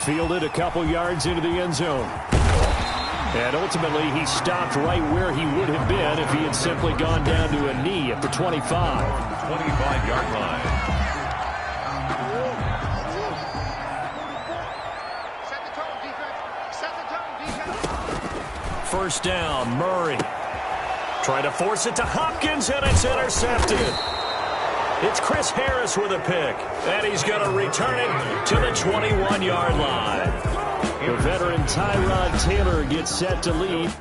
Fielded a couple yards into the end zone. And ultimately, he stopped right where he would have been if he had simply gone down to a knee at the 25. 25-yard line. First down, Murray. Trying to force it to Hopkins, and it's intercepted. It's Chris Harris with a pick, and he's going to return it to the 21-yard line. The veteran Tyrod Taylor gets set to lead.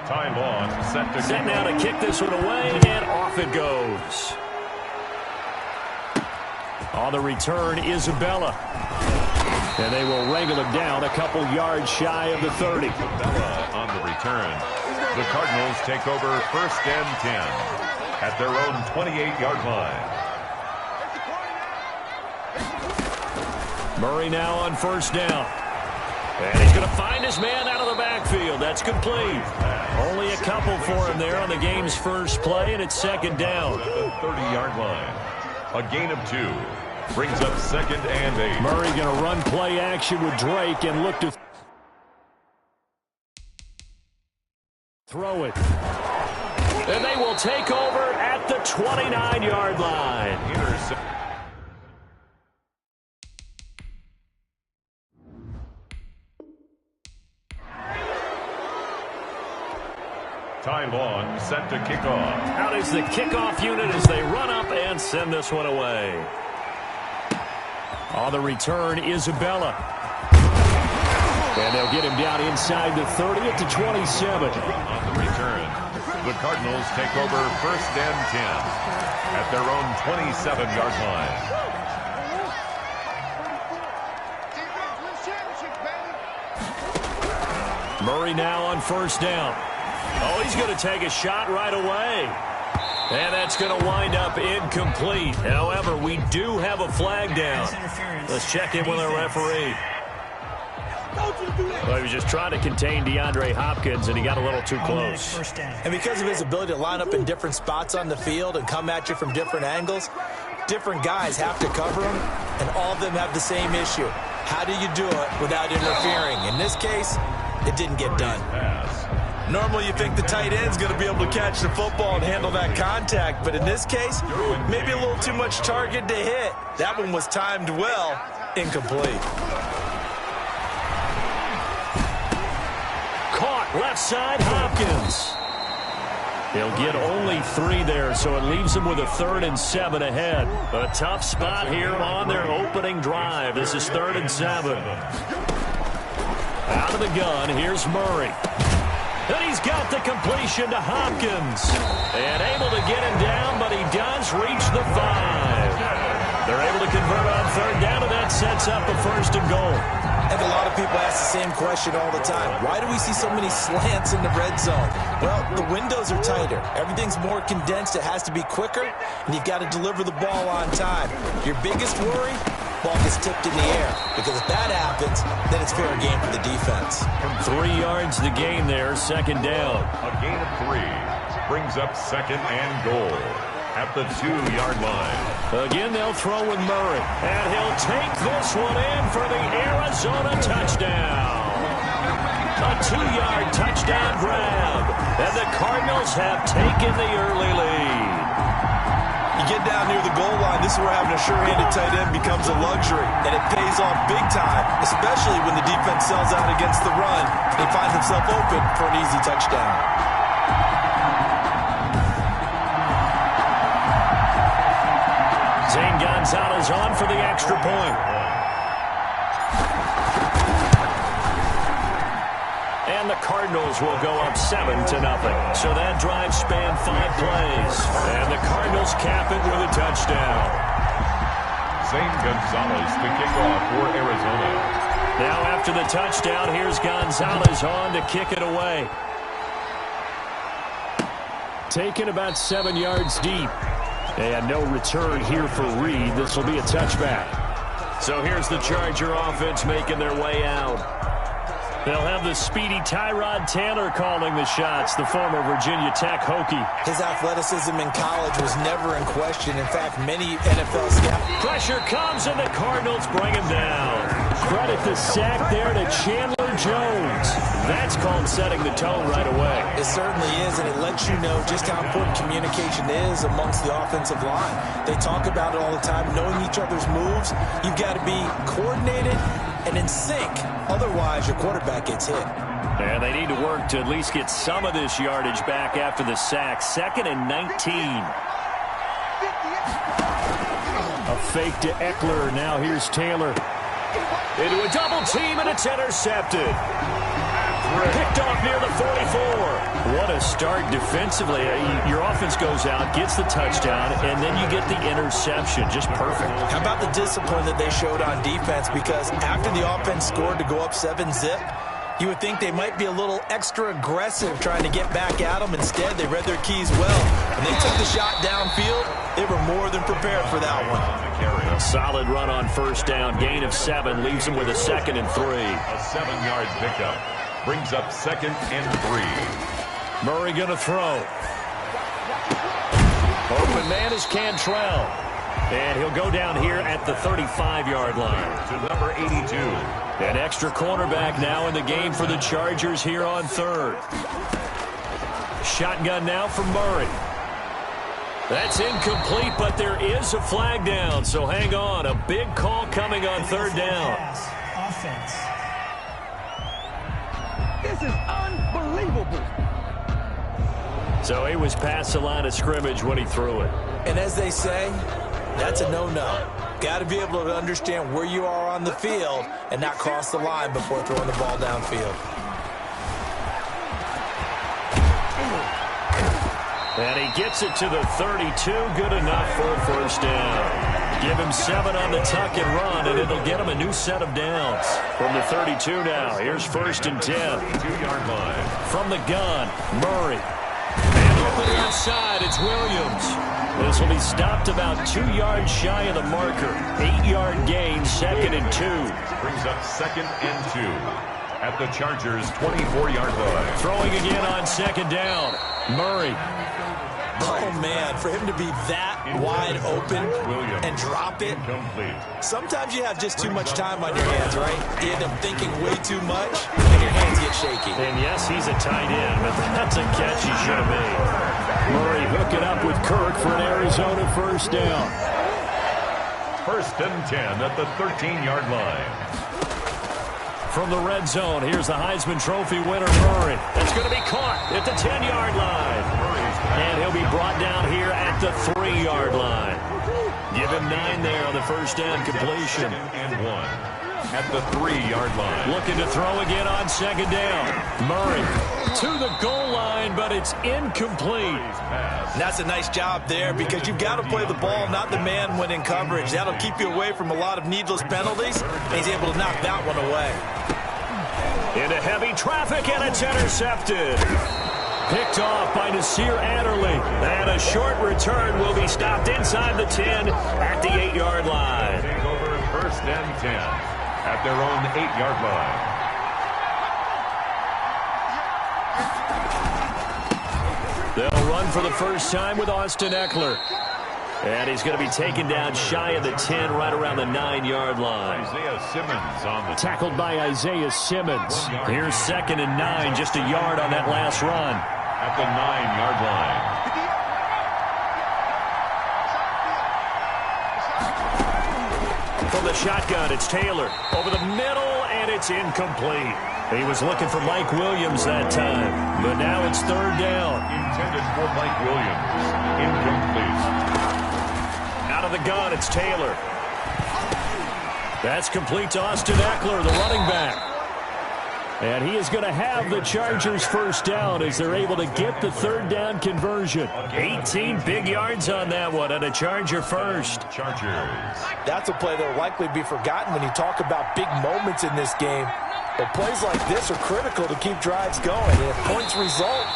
Ty Long set now to kick this one away, and off it goes. On the return, Isabella. And they will wrangle him down a couple yards shy of the 30. Isabella on the return. The Cardinals take over first and 10 at their own 28-yard line. Murray now on first down. And he's going to find his man out of the backfield. That's complete. Only a couple for him there on the game's first play, and it's second down. The 30-yard line. A gain of 2. Brings up second and 8. Murray going to run play action with Drake and look to throw it. And they will take over at the 29-yard line. Ty Long set to kick off. Out is the kickoff unit as they run up and send this one away. On the return, Isabella. And they'll get him down inside the 30 at the 27. On the return, the Cardinals take over first and 10 at their own 27-yard line. Murray now on first down. Oh, he's going to take a shot right away. And that's going to wind up incomplete. However, we do have a flag down. Let's check in with our referee. Well, he was just trying to contain DeAndre Hopkins, and he got a little too close. And because of his ability to line up in different spots on the field and come at you from different angles, different guys have to cover him, and all of them have the same issue. How do you do it without interfering? In this case, it didn't get done. Normally you think the tight end's going to be able to catch the football and handle that contact, but in this case, maybe a little too much target to hit. That one was timed well, incomplete. Caught left side, Hopkins. He'll get only 3 there, so it leaves him with a 3rd and 7 ahead. A tough spot here on their opening drive. This is 3rd and 7. Out of the gun, here's Murray. And he's got the completion to Hopkins. And able to get him down, but he does reach the 5. They're able to convert on 3rd down, and that sets up a 1st and goal. And a lot of people ask the same question all the time. Why do we see so many slants in the red zone? Well, the windows are tighter. Everything's more condensed. It has to be quicker, and you've got to deliver the ball on time. Your biggest worry? Ball gets tipped in the air, because if that happens, then it's fair game for the defense. 3 yards the gain there, 2nd down. A gain of 3 brings up 2nd and goal at the 2-yard line. Again, they'll throw with Murray, and he'll take this one in for the Arizona touchdown. A 2-yard touchdown grab, and the Cardinals have taken the early lead. You get down near the goal line, this is where having a sure-handed tight end becomes a luxury, and it pays off big time, especially when the defense sells out against the run and he finds himself open for an easy touchdown. Zane Gonzalez on for the extra point. And the Cardinals will go up 7-0. So that drive spanned 5 plays. And the Cardinals cap it with a touchdown. Zane Gonzalez to kick off for Arizona. Now after the touchdown, here's Gonzalez on to kick it away. Taken about 7 yards deep. And no return here for Reed. This will be a touchback. So here's the Charger offense making their way out. They'll have the speedy Tyrod Taylor calling the shots, the former Virginia Tech Hokie. His athleticism in college was never in question. In fact, many NFL scouts. Pressure comes, and the Cardinals bring him down. Credit the sack there to Chandler Jones. That's called setting the tone right away. It certainly is, and it lets you know just how important communication is amongst the offensive line. They talk about it all the time, knowing each other's moves. You've got to be coordinated and in sync. Otherwise, your quarterback gets hit. And they need to work to at least get some of this yardage back after the sack. 2nd and 19. A fake to Eckler. Now here's Taylor. Into a double team, and it's intercepted. Picked off near the 44. What a start defensively. Your offense goes out, gets the touchdown, and then you get the interception. Just perfect. How about the discipline that they showed on defense? Because after the offense scored to go up 7-zip, you would think they might be a little extra aggressive trying to get back at them. Instead, they read their keys well. When they took the shot downfield, they were more than prepared for that one. A solid run on first down. Gain of 7 leaves them with a 2nd and 3. A 7-yard pickup brings up 2nd and 3. Murray going to throw. Open man is Cantrell. And he'll go down here at the 35-yard line. To number 82. An extra cornerback now in the game for the Chargers here on 3rd. Shotgun now from Murray. That's incomplete, but there is a flag down, so hang on. A big call coming on 3rd down. Offense. This is unbelievable. So he was past the line of scrimmage when he threw it. And as they say, that's a no-no. Got to be able to understand where you are on the field and not cross the line before throwing the ball downfield. And he gets it to the 32. Good enough for a first down. Give him 7 on the tuck and run, and it'll get him a new set of downs. From the 32 now, here's 1st and 10. 2-yard line. From the gun, Murray. And open outside, it's Williams. This will be stopped about 2 yards shy of the marker. 8-yard gain, 2nd and 2. Brings up 2nd and 2 at the Chargers' 24-yard line. Throwing again on 2nd down. Murray. Oh, man, for him to be that wide open and drop it. Complete. Sometimes you have just too much time on your hands, right? You end up thinking way too much, and your hands get shaky. And yes, he's a tight end, but that's a catch he should have made. Murray hooking up with Kirk for an Arizona first down. 1st and 10 at the 13-yard line. From the red zone, here's the Heisman Trophy winner, Murray. That's going to be caught at the 10-yard line. And he'll be brought down here at the 3-yard line. Give him 9 there on the first down completion. 2nd and 1 at the 3-yard line. Looking to throw again on 2nd down. Murray to the goal line, but it's incomplete. And that's a nice job there because you've got to play the ball, not the man when in coverage. That'll keep you away from a lot of needless penalties, and he's able to knock that one away. Into heavy traffic, and it's intercepted. Picked off by Nasir Adderley. And a short return will be stopped inside the 10 at the 8-yard line. Take over 1st and 10 at their own 8-yard line. They'll run for the first time with Austin Eckler. And he's going to be taken down shy of the 10, right around the 9-yard line. Isaiah Simmons on the tackled by Isaiah Simmons. Here's 2nd and 9, just a yard on that last run. At the 9-yard line. From the shotgun, it's Taylor. Over the middle, and it's incomplete. He was looking for Mike Williams that time, but now it's 3rd down. Intended for Mike Williams. Incomplete. Out of the gun, it's Taylor. That's complete to Austin Eckler, the running back. And he is going to have the Chargers first down as they're able to get the 3rd down conversion. 18 big yards on that one, and a Charger first. Chargers. That's a play that will likely be forgotten when you talk about big moments in this game. But plays like this are critical to keep drives going. And if points result,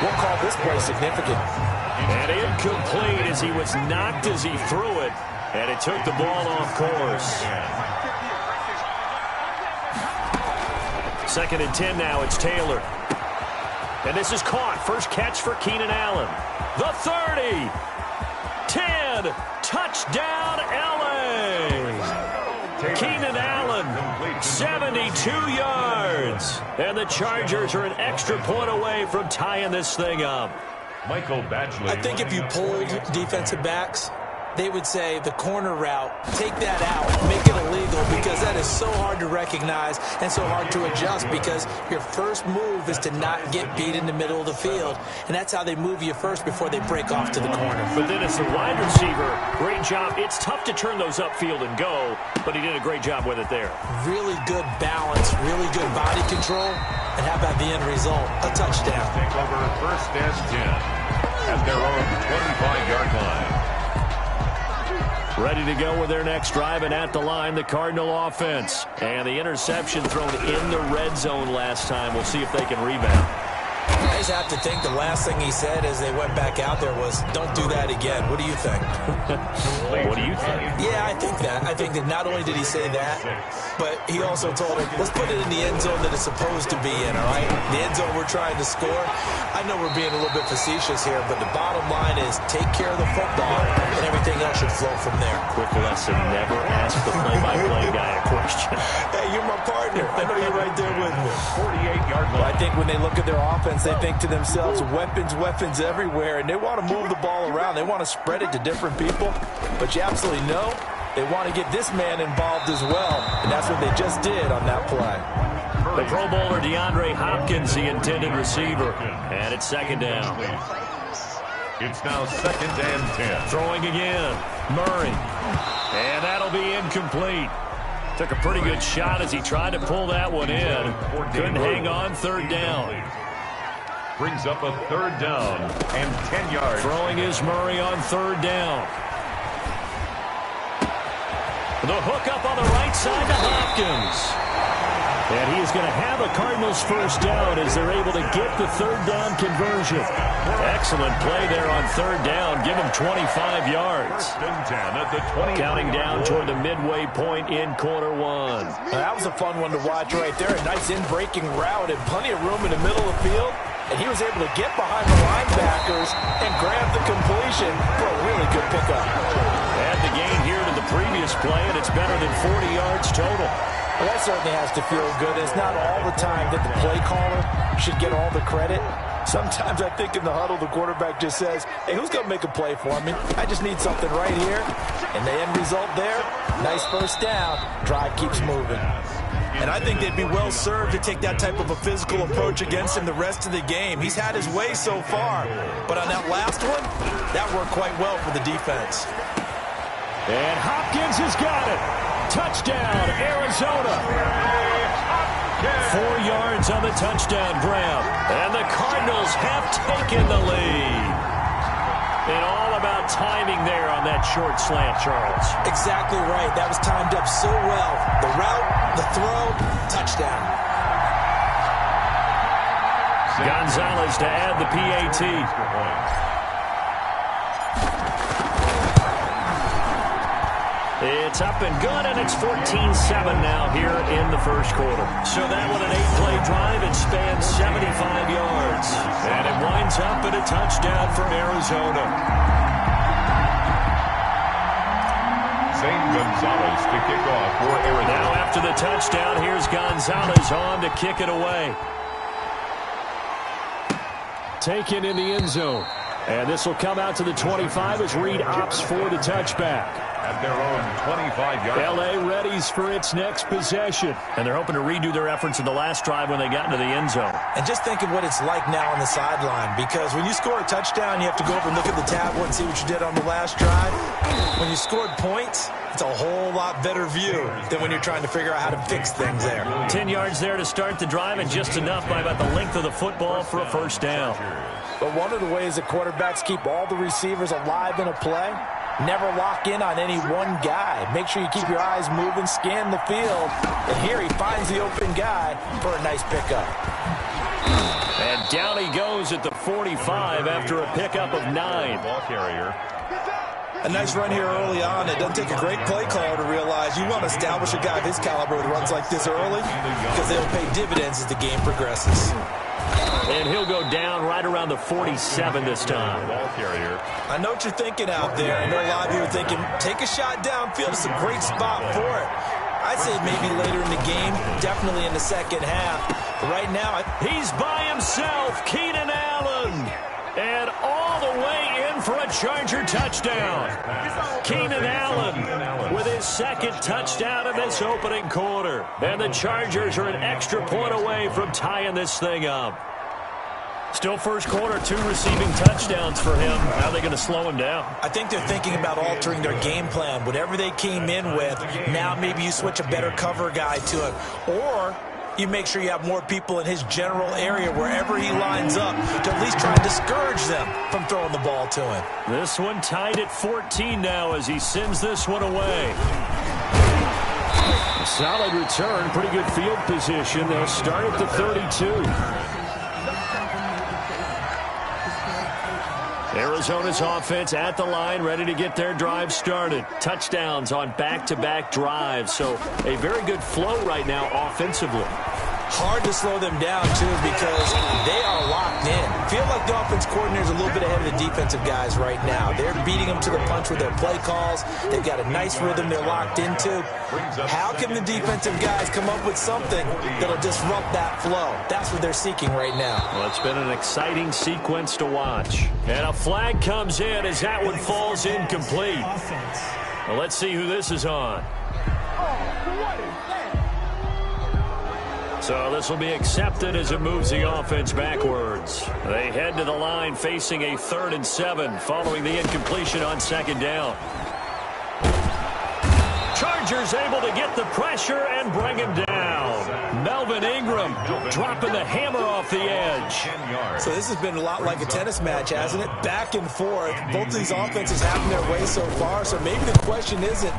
we'll call this play significant. And incomplete as he was knocked as he threw it, and it took the ball off course. Second and 10 now. It's Taylor. And this is caught. First catch for Keenan Allen. The 30. 10. Touchdown, L.A. Keenan Allen, 72 yards. And the Chargers are an extra point away from tying this thing up. Michael Badgley. I think if you polled defensive backs, they would say the corner route, take that out, make it illegal, because that is so hard to recognize and so hard to adjust, because your first move is to not get beat in the middle of the field, and that's how they move you first before they break off to the corner. But then as the wide receiver, great job. It's tough to turn those upfield and go, but he did a great job with it there. Really good balance, really good body control, and how about the end result? A touchdown. Take over first and 10 at their own 25-yard line. Ready to go with their next drive, and at the line, the Cardinal offense. And the interception thrown in the red zone last time. We'll see if they can rebound. I just have to think the last thing he said as they went back out there was, don't do that again. What do you think? What do you think? Yeah, I think that. I think that not only did he say that, but he also told him, let's put it in the end zone that it's supposed to be in, all right? The end zone we're trying to score. I know we're being a little bit facetious here, but the bottom line is take care of the football, and everything else should flow from there. Quick lesson, never ask the play-by-play guy a question. Hey, you're my partner. I know you're right there with me. 48-yard line. I think when they look at their offense, they think to themselves, weapons everywhere, and they want to move the ball around. They want to spread it to different people, but you absolutely know they want to get this man involved as well, and that's what they just did on that play. The Pro Bowler DeAndre Hopkins, the intended receiver, and it's second down. It's now second and 10. Throwing again, Murray, and that'll be incomplete. Took a pretty good shot as he tried to pull that one in. Couldn't hang on, third down. Brings up a third down and 10 yards. Throwing is Murray on third down. The hook up on the right side to Hopkins. And he is going to have a Cardinals first down as they're able to get the third down conversion. Excellent play there on third down. Give him 25 yards. First and 10 at the 20. Counting down toward the midway point in quarter one. That was a fun one to watch right there. A nice in-breaking route and plenty of room in the middle of the field. And he was able to get behind the linebackers and grab the completion for a really good pickup. Add the gain here to the previous play, and it's better than 40 yards total. Well, that certainly has to feel good. It's not all the time that the play caller should get all the credit. Sometimes I think in the huddle, the quarterback just says, hey, who's going to make a play for me? I just need something right here. And the end result there, nice first down. Drive keeps moving. And I think they'd be well served to take that type of a physical approach against him the rest of the game. He's had his way so far. But on that last one, that worked quite well for the defense. And Hopkins has got it. Touchdown, Arizona. 4 yards on the touchdown grab. And the Cardinals have taken the lead. And all about timing there on that short slant, Charles. Exactly right. That was timed up so well. The route, the throw, touchdown. Gonzalez to add the PAT. It's up and good, and it's 14-7 now here in the first quarter. So that one, an 8-play drive. It spans 75 yards. And it winds up in a touchdown for Arizona. Zane Gonzalez to kick off for Arizona. Now after the touchdown, here's Gonzalez on to kick it away. Taken in the end zone. And this will come out to the 25 as Reed opts for the touchback. At their own 25-yard line. L.A. readies for its next possession. And they're hoping to redo their efforts in the last drive when they got into the end zone. And just think of what it's like now on the sideline, because when you score a touchdown, you have to go over and look at the tablet and see what you did on the last drive. When you scored points, it's a whole lot better view than when you're trying to figure out how to fix things there. 10 yards there to start the drive, and just enough by about the length of the football for a first down. But one of the ways that quarterbacks keep all the receivers alive in a play, never lock in on any one guy. Make sure you keep your eyes moving, scan the field. And here he finds the open guy for a nice pickup. And down he goes at the 45 after a pickup of 9. Ball carrier. A nice run here early on. It doesn't take a great play caller to realize you want to establish a guy of his caliber with runs like this early because they'll pay dividends as the game progresses. And he'll go down right around the 47 this time. Ball carrier. I know what you're thinking out there. I know a lot of you are thinking, take a shot downfield. It's a great spot for it. I'd say maybe later in the game, definitely in the second half. But right now, he's by himself, Keenan Allen. And all the way in for a Charger touchdown. Keenan Allen with his second touchdown in this opening quarter. And the Chargers are an extra point away from tying this thing up. Still first quarter, 2 receiving touchdowns for him. How are they going to slow him down? I think they're thinking about altering their game plan. Whatever they came in with, now maybe you switch a better cover guy to it. Or you make sure you have more people in his general area wherever he lines up to at least try and discourage them from throwing the ball to him. This one tied at 14 now as he sends this one away. A solid return, pretty good field position. They'll start at the 32. Arizona's offense at the line, ready to get their drive started. Touchdowns on back-to-back drives, so a very good flow right now offensively. Hard to slow them down, too, because they are locked in. Feel like the offense coordinator is a little bit ahead of the defensive guys right now. They're beating them to the punch with their play calls. They've got a nice rhythm they're locked into. How can the defensive guys come up with something that'll disrupt that flow? That's what they're seeking right now. Well, it's been an exciting sequence to watch. And a flag comes in as that one falls incomplete. Well, let's see who this is on. So this will be accepted as it moves the offense backwards. They head to the line facing a 3rd and 7 following the incompletion on 2nd down. Chargers able to get the pressure and bring him down. Melvin Ingram dropping the hammer off the edge. So this has been a lot like a tennis match, hasn't it? Back and forth. Both of these offenses having their way so far. So maybe the question isn't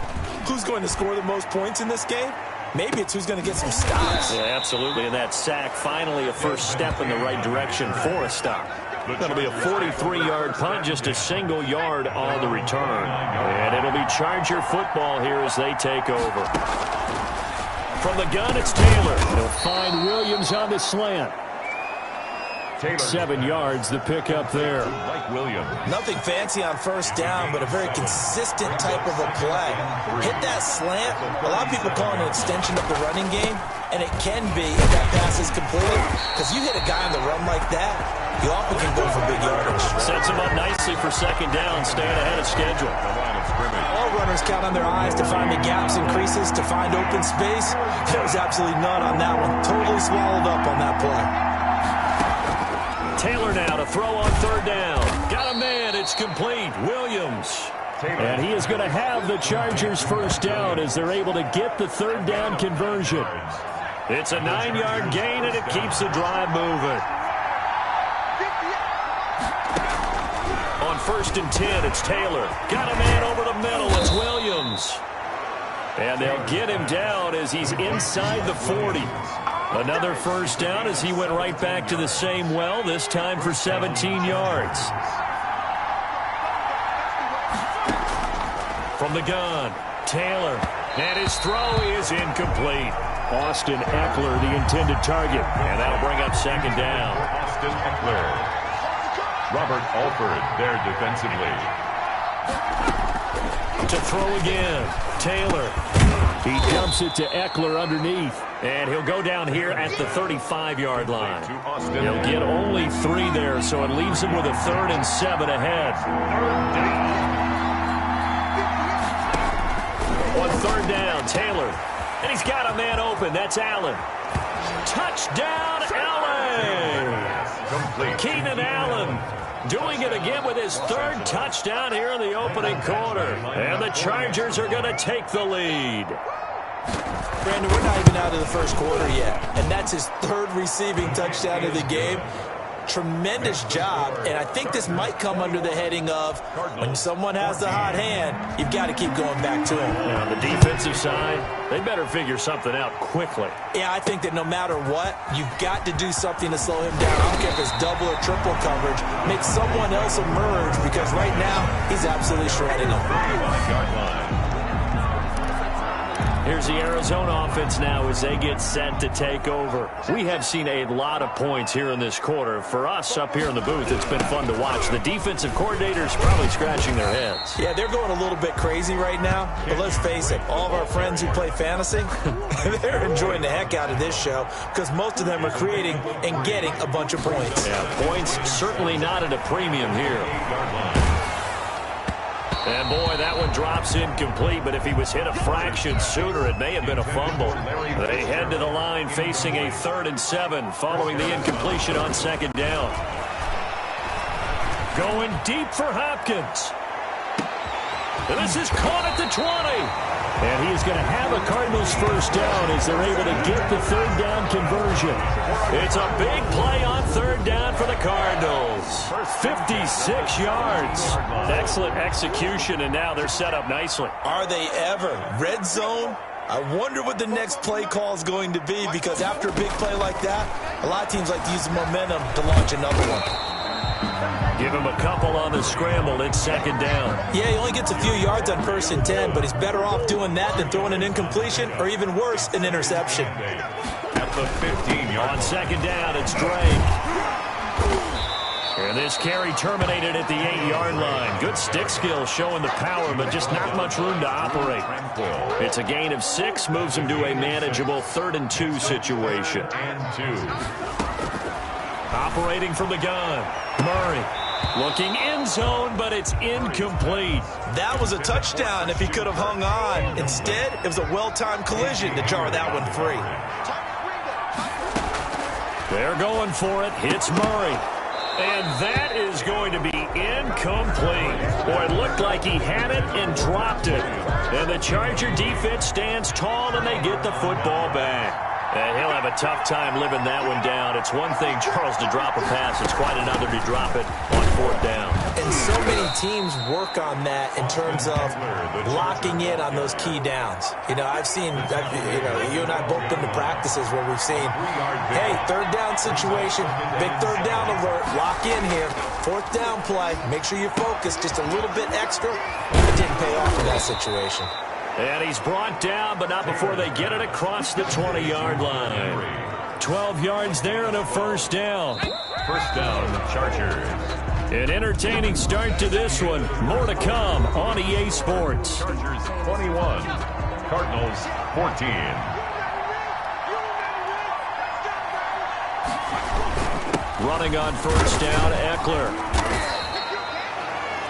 who's going to score the most points in this game. Maybe it's who's going to get some stops. Yeah, absolutely. And that sack, finally a first step in the right direction for a stop. That'll be a 43-yard punt, just a single yard on the return. And it'll be Charger football here as they take over. From the gun, it's Taylor. He'll find Williams on the slant. 7 yards, the pickup there. Nothing fancy on first down, but a very consistent type of a play. Hit that slant. A lot of people call it an extension of the running game, and it can be if that pass is completed. Because you hit a guy on the run like that, you often can go for big yardage. Sets him up nicely for 2nd down, staying ahead of schedule. All runners count on their eyes to find the gaps and creases, to find open space. There was absolutely none on that one. Totally swallowed up on that play. Taylor now to throw on 3rd down. Got a man. It's complete. Williams. And he is going to have the Chargers first down as they're able to get the 3rd down conversion. It's a 9-yard gain, and it keeps the drive moving. On 1st and 10, it's Taylor. Got a man over the middle. It's Williams. And they'll get him down as he's inside the 40. Another first down as he went right back to the same well, this time for 17 yards. From the gun, Taylor. And his throw is incomplete. Austin Eckler, the intended target. And that'll bring up 2nd down. Austin Eckler. Robert Alford there defensively. To throw again, Taylor. He dumps it to Eckler underneath. And he'll go down here at the 35-yard line. He'll get only 3 there, so it leaves him with a 3rd and 7 ahead. On 3rd down, Taylor. And he's got a man open. That's Allen. Touchdown, LA! Keenan Allen doing it again with his 3rd touchdown here in the opening quarter. And the Chargers are going to take the lead. Brandon, we're not even out of the first quarter yet, and that's his 3rd receiving touchdown of the game. tremendous job, and I think this might come under the heading of when someone has the hot hand, you've got to keep going back to them. On the defensive side, they better figure something out quickly. Yeah, I think that no matter what, you've got to do something to slow him down. I don't care if it's double or triple coverage. Make someone else emerge, because right now, he's absolutely shredding them. Here's the Arizona offense now as they get set to take over. We have seen a lot of points here in this quarter. For us up here in the booth, it's been fun to watch. The defensive coordinators probably scratching their heads. Yeah, they're going a little bit crazy right now. But let's face it, all of our friends who play fantasy, they're enjoying the heck out of this show because most of them are creating and getting a bunch of points. Yeah, points certainly not at a premium here. And, boy, that one drops incomplete, but if he was hit a fraction sooner, it may have been a fumble. They head to the line facing a 3rd and 7 following the incompletion on 2nd down. Going deep for Hopkins. And this is caught at the 20. And he is going to have a Cardinals first down as they're able to get the 3rd down conversion. It's a big play on 3rd down for the Cardinals. 56 yards. Excellent execution, and now they're set up nicely. Are they ever? Red zone? I wonder what the next play call is going to be, because after a big play like that, a lot of teams like to use the momentum to launch another one. Give him a couple on the scramble. It's 2nd down. Yeah, he only gets a few yards on 1st and 10, but he's better off doing that than throwing an incompletion or, even worse, an interception. At the 15-yard on 2nd down, it's Drake. And this carry terminated at the 8-yard line. Good stick skill showing the power, but just not much room to operate. It's a gain of 6, moves him to a manageable 3rd and 2 situation. Operating from the gun, Murray. Looking end zone, but it's incomplete. That was a touchdown if he could have hung on. Instead, it was a well-timed collision to jar that one free. They're going for it. Hits Murray. And that is going to be incomplete. Boy, it looked like he had it and dropped it. And the Charger defense stands tall, and they get the football back. And he'll have a tough time living that one down. It's one thing, Charles, to drop a pass. It's quite another to drop it on 4th down. And so many teams work on that in terms of locking in on those key downs. You know, you and I both been to practices where we've seen, hey, 3rd down situation, big 3rd down alert, lock in here, 4th down play, make sure you focus just a little bit extra. It didn't pay off in that situation. And he's brought down, but not before they get it across the 20-yard line. 12 yards there and a 1st down. First down, Chargers. An entertaining start to this one. More to come on EA Sports. Chargers 21, Cardinals 14. Running on 1st down, Eckler.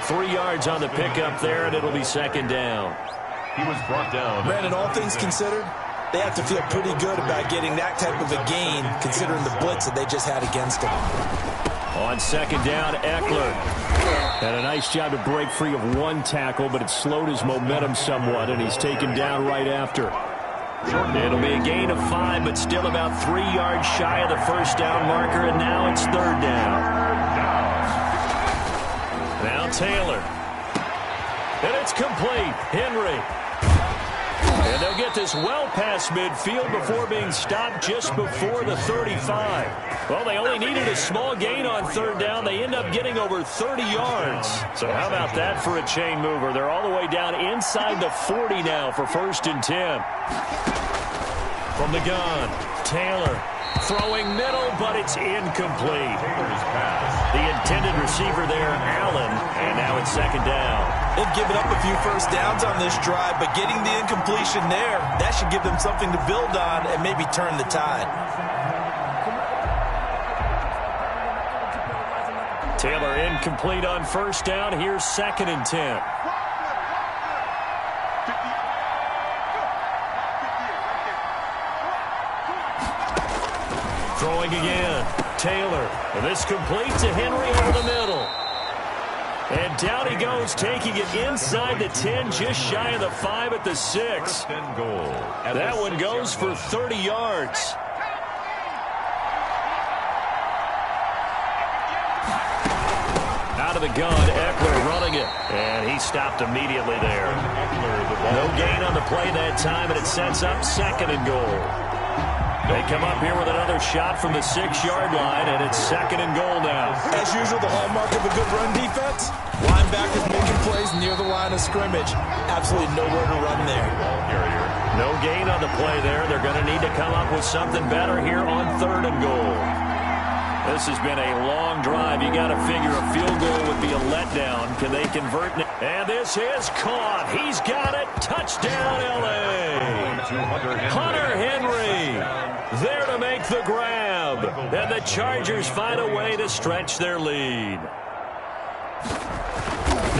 3 yards on the pickup there, and it'll be 2nd down. He was brought down. Brandon, all things considered, they have to feel pretty good about getting that type of a gain, considering the blitz that they just had against them. On 2nd down, Eckler. Had a nice job to break free of one tackle, but it slowed his momentum somewhat, and he's taken down right after. It'll be a gain of 5, but still about 3 yards shy of the 1st down marker, and now it's 3rd down. Now Taylor. And it's complete. Henry. And they'll get this well past midfield before being stopped just before the 35. Well, they only needed a small gain on 3rd down. They end up getting over 30 yards. So how about that for a chain mover? They're all the way down inside the 40 now for 1st and 10. From the gun, Taylor. Throwing middle, but it's incomplete. The intended receiver there, Allen, and now it's 2nd down. They've given up a few 1st downs on this drive, but getting the incompletion there, that should give them something to build on and maybe turn the tide. Taylor incomplete on 1st down. Here's 2nd and 10. Throwing again. Taylor. And this complete to Henry over the middle. And down he goes, taking it inside the 10, just shy of the 5 at the 6. That one goes for 30 yards. out of the gun. Eckler running it. And he stopped immediately there. No gain on the play that time, and it sets up 2nd and goal. They come up here with another shot from the 6-yard line, and it's 2nd and goal now. As usual, the hallmark of a good run defense, linebackers making plays near the line of scrimmage. Absolutely nowhere to run there. No gain on the play there. They're going to need to come up with something better here on 3rd and goal. This has been a long drive. You got to figure a field goal would be a letdown. Can they convert? And this is caught. He's got it. Touchdown, L.A. Hunter Henry there to make the grab. And the Chargers find a way to stretch their lead.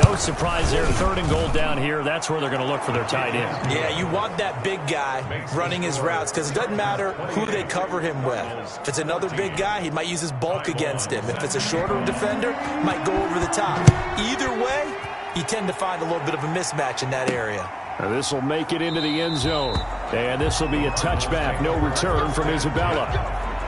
No surprise there. 3rd and goal down here. That's where they're going to look for their tight end. Yeah, you want that big guy running his routes because it doesn't matter who they cover him with. If it's another big guy, he might use his bulk against him. If it's a shorter defender, might go over the top. Either way, you tend to find a little bit of a mismatch in that area. Now this will make it into the end zone. And this will be a touchback. No return from Isabella.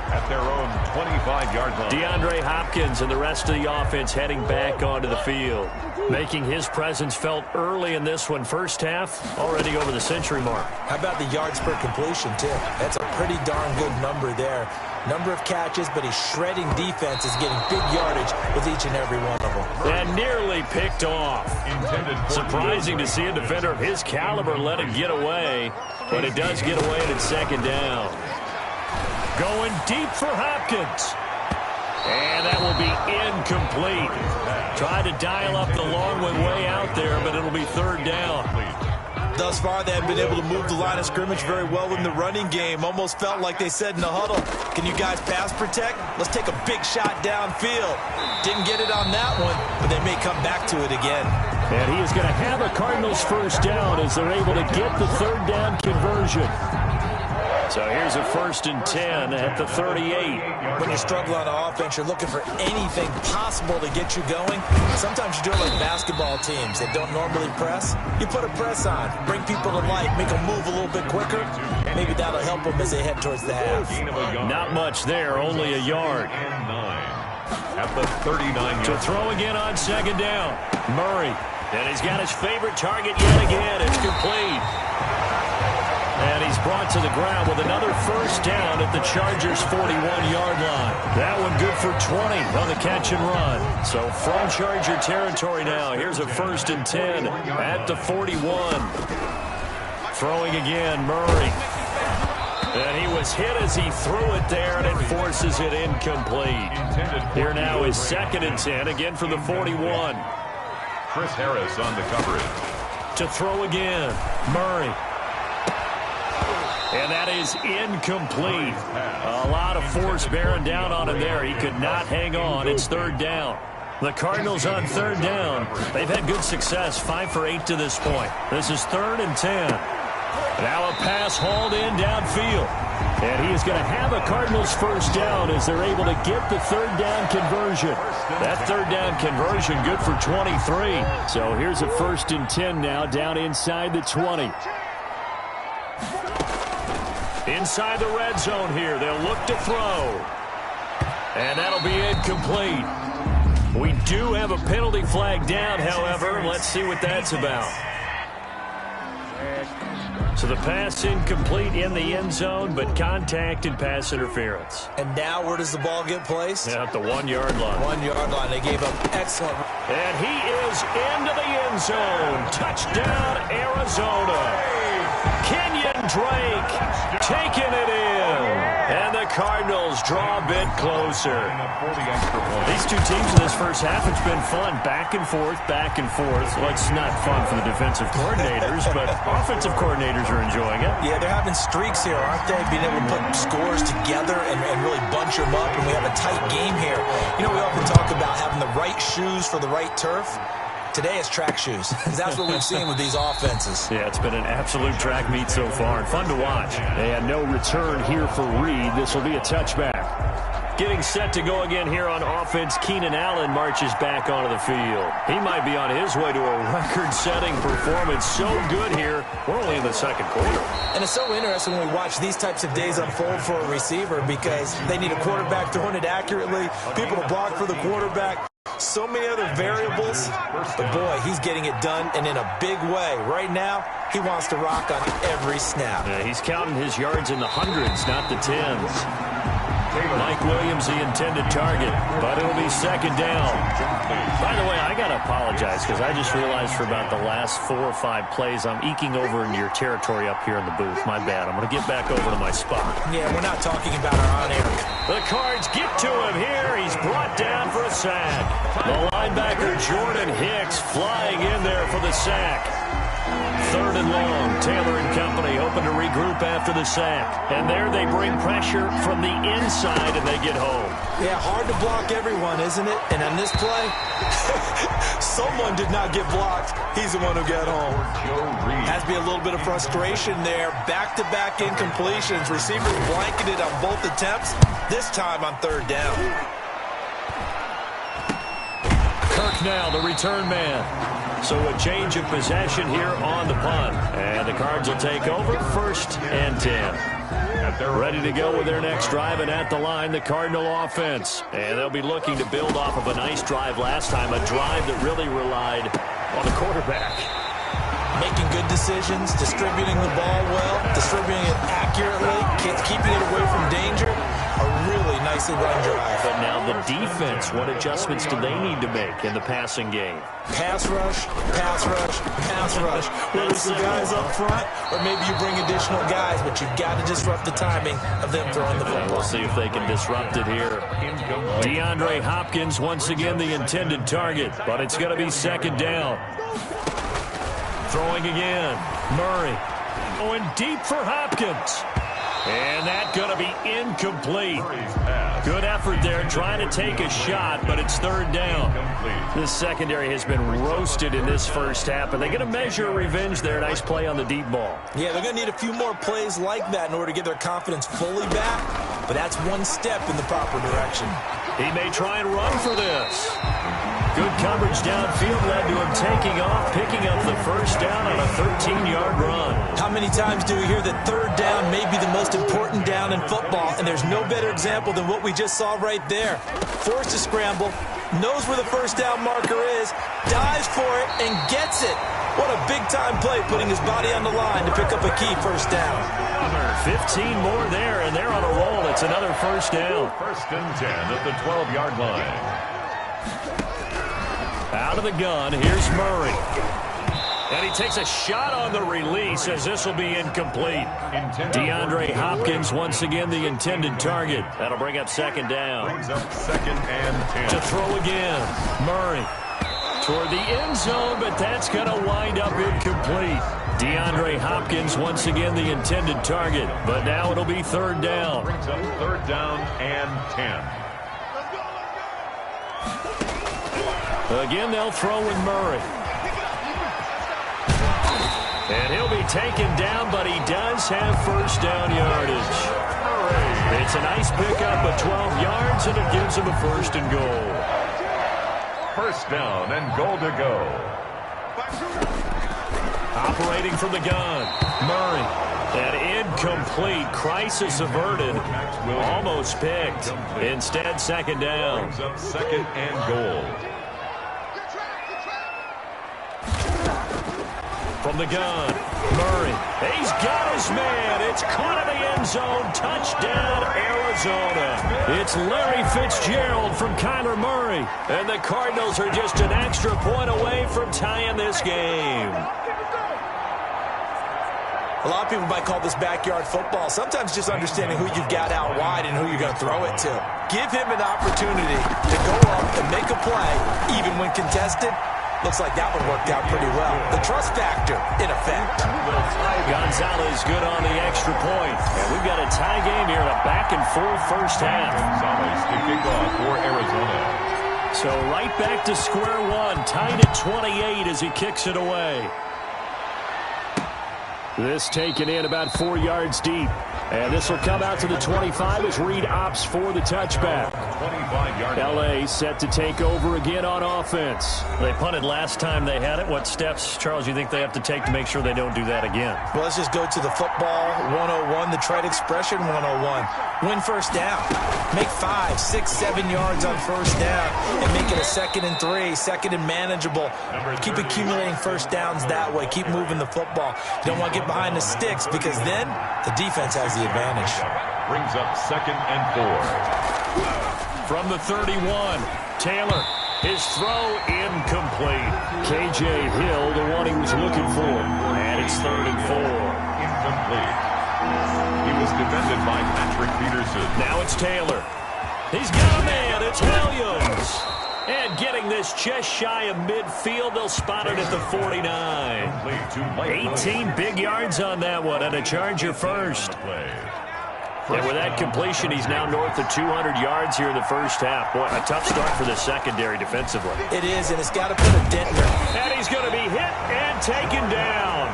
At their own 25-yard line. DeAndre Hopkins and the rest of the offense heading back onto the field. Making his presence felt early in this one. First half, already over the century mark. How about the yards per completion, too? That's a pretty darn good number there. Number of catches, but he's shredding defenses, getting big yardage with each and every one of them. And nearly picked off. Surprising to see a defender of his caliber let it get away, but it does get away and it's 2nd down. Going deep for Hopkins. And that will be incomplete. Tried to dial up the long way out there, but it'll be 3rd down. Thus far, they have been able to move the line of scrimmage very well in the running game. Almost felt like they said in the huddle, can you guys pass protect? Let's take a big shot downfield. Didn't get it on that one, but they may come back to it again. And he is going to have a Cardinals 1st down as they're able to get the 3rd down conversion. So here's a 1st and 10 at the 38. When you're struggling on offense, you're looking for anything possible to get you going. Sometimes you do it like basketball teams that don't normally press. You put a press on, bring people to life, make them move a little bit quicker. Maybe that'll help them as they head towards the half. Not much there, only a yard. At the 39. To throw again on 2nd down. Murray. And he's got his favorite target yet again. It's complete. And he's brought to the ground with another 1st down at the Chargers' 41-yard line. That one good for 20 on the catch and run. So from Charger territory now, here's a 1st and 10 at the 41. Throwing again, Murray. And he was hit as he threw it there, and it forces it incomplete. Here now is 2nd and 10, again for the 41. Chris Harris on the coverage. To throw again, Murray. And that is incomplete. A lot of force bearing down on him there. He could not hang on. It's 3rd down. The Cardinals on 3rd down. They've had good success, 5 for 8 to this point. This is 3rd and 10. Now a pass hauled in downfield. And he is going to have a Cardinals 1st down as they're able to get the 3rd down conversion. That 3rd down conversion good for 23. So here's a 1st and 10 now down inside the 20. Inside the red zone here. They'll look to throw. And that'll be incomplete. We do have a penalty flag down, however. Let's see what that's about. So the pass incomplete in the end zone, but contact and pass interference. And now where does the ball get placed? Yeah, at the 1-yard line. 1-yard line. They gave up excellent. And he is into the end zone. Touchdown, Arizona. Kenyon Drake taking it in. And the Cardinals draw a bit closer. These two teams in this first half, it's been fun. Back and forth, back and forth. Well, it's not fun for the defensive coordinators, but offensive coordinators are enjoying it. Yeah, they're having streaks here, aren't they? Being able to put scores together and really bunch them up, and we have a tight game here. You know, we often talk about having the right shoes for the right turf. Today it's track shoes. That's what we've seen with these offenses. Yeah, it's been an absolute track meet so far, and fun to watch. And no return here for Reed. This will be a touchback. Getting set to go again here on offense, Keenan Allen marches back onto the field. He might be on his way to a record-setting performance. So good here. We're only in the 2nd quarter. And it's so interesting when we watch these types of days unfold for a receiver because they need a quarterback throwing it accurately, people to block for the quarterback. So many other variables, but boy, he's getting it done and in a big way. Right now, he wants to rock on every snap. Yeah, he's counting his yards in the hundreds, not the tens. Mike Williams, the intended target, but it'll be second down. By the way, I got to apologize because I just realized for about the last 4 or 5 plays, I'm eking over into your territory up here in the booth. My bad. I'm going to get back over to my spot. Yeah, we're not talking about our on-air. The Cards get to him here. He's brought down for a sack. The linebacker, Jordan Hicks, flying in there for the sack. 3rd and long. Taylor and company hoping to regroup after the sack. And there they bring pressure from the inside and they get home. Yeah, hard to block everyone, isn't it? And on this play, someone did not get blocked. He's the one who got home. Has to be a little bit of frustration there. Back-to-back incompletions. Receivers blanketed on both attempts. This time on 3rd down. Kirk now, the return man. So a change of possession here on the punt. And the Cards will take over 1st and 10. Ready to go with their next drive, and at the line, the Cardinal offense. And they'll be looking to build off of a nice drive last time, a drive that really relied on the quarterback. Making good decisions, distributing the ball well, distributing it accurately, keeping it away from danger. A really nicely run drive. But now the defense, what adjustments do they need to make in the passing game? Pass rush, pass rush, pass rush. Whether it's the guys up front or maybe you bring additional guys, but you've got to disrupt the timing of them throwing the football. We'll see if they can disrupt it here. DeAndre Hopkins, once again the intended target, but it's going to be 2nd down. Throwing again. Murray going deep for Hopkins. And that's going to be incomplete. Good effort there trying to take a shot, but it's 3rd down. This secondary has been roasted in this first half, and they're going to measure revenge there. Nice play on the deep ball. Yeah, they're going to need a few more plays like that in order to get their confidence fully back, but that's one step in the proper direction. He may try and run for this. Good coverage downfield led to him taking off, picking up the 1st down on a 13-yard run. How many times do we hear that 3rd down may be the most important down in football, and there's no better example than what we just saw right there. Forced to scramble, knows where the 1st down marker is, dives for it, and gets it. What a big-time play, putting his body on the line to pick up a key 1st down. 15 more there, and they're on a roll. It's another 1st down. 1st and 10 at the 12-yard line. Out of the gun, here's Murray. And he takes a shot on the release as this will be incomplete. DeAndre Hopkins, once again, the intended target. That'll bring up 2nd down. Brings up 2nd and 10. To throw again. Murray toward the end zone, but that's going to wind up incomplete. DeAndre Hopkins, once again, the intended target. But now it'll be 3rd down. Brings up 3rd down and 10. Again, they'll throw with Murray. And he'll be taken down, but he does have 1st down yardage. It's a nice pickup of 12 yards, and it gives him a 1st and goal. 1st down and goal to go. Operating from the gun, Murray. An incomplete, crisis averted, almost picked. Instead, 2nd down. Brings up 2nd and goal. From the gun, Murray. He's got his man. It's caught in the end zone. Touchdown, Arizona. It's Larry Fitzgerald from Kyler Murray. And the Cardinals are just an extra point away from tying this game. A lot of people might call this backyard football. Sometimes just understanding who you've got out wide and who you're going to throw it to. Give him an opportunity to go up and make a play, even when contested. Looks like that one worked out pretty well. The trust factor, in effect. Gonzalez good on the extra point. And we've got a tie game here, a back-and-forth first half. Gonzalez to kick off for Arizona. So right back to square one, tied at 28 as he kicks it away. This taken in about 4 yards deep. And this will come out to the 25 as Reed opts for the touchback. 25-yard L.A. set to take over again on offense. They punted last time they had it. What steps, Charles, you think they have to take to make sure they don't do that again? Well, let's just go to the football 101, the trade expression 101. Win 1st down. Make 5, 6, 7 yards on 1st down and make it a 2nd and 3, 2nd and manageable. Keep accumulating first downs that way. Keep moving the football. You don't want to get behind the sticks because then the defense has the advantage. Brings up 2nd and 4. From the 31, Taylor. His throw incomplete. K.J. Hill, the one he was looking for. And it's 3rd and 4. Incomplete. He was defended by Patrick Peterson. Now it's Taylor. He's got a man. It's Williams. And getting this just shy of midfield, they'll spot it at the 49. 18 big yards on that one, and a Charger first. And with that completion, he's now north of 200 yards here in the first half. Boy, a tough start for the secondary defensively. It is, and it's got to put a dent in her. And he's going to be hit and taken down.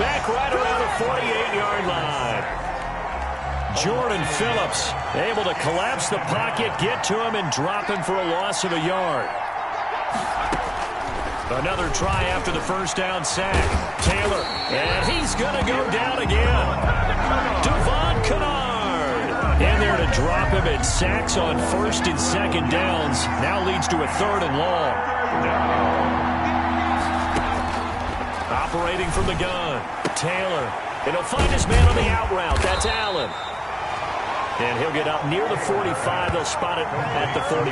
Back right around the 48-yard line. Jordan Phillips able to collapse the pocket, get to him, and drop him for a loss of a yard. Another try after the first down sack. Taylor, and he's going to go down again. Devon Kennard in there to drop him, and sacks on 1st and 2nd downs. Now leads to a 3rd and long. Operating from the gun, Taylor. And he'll find his man on the out route. That's Allen. And he'll get up near the 45. They'll spot it at the 44.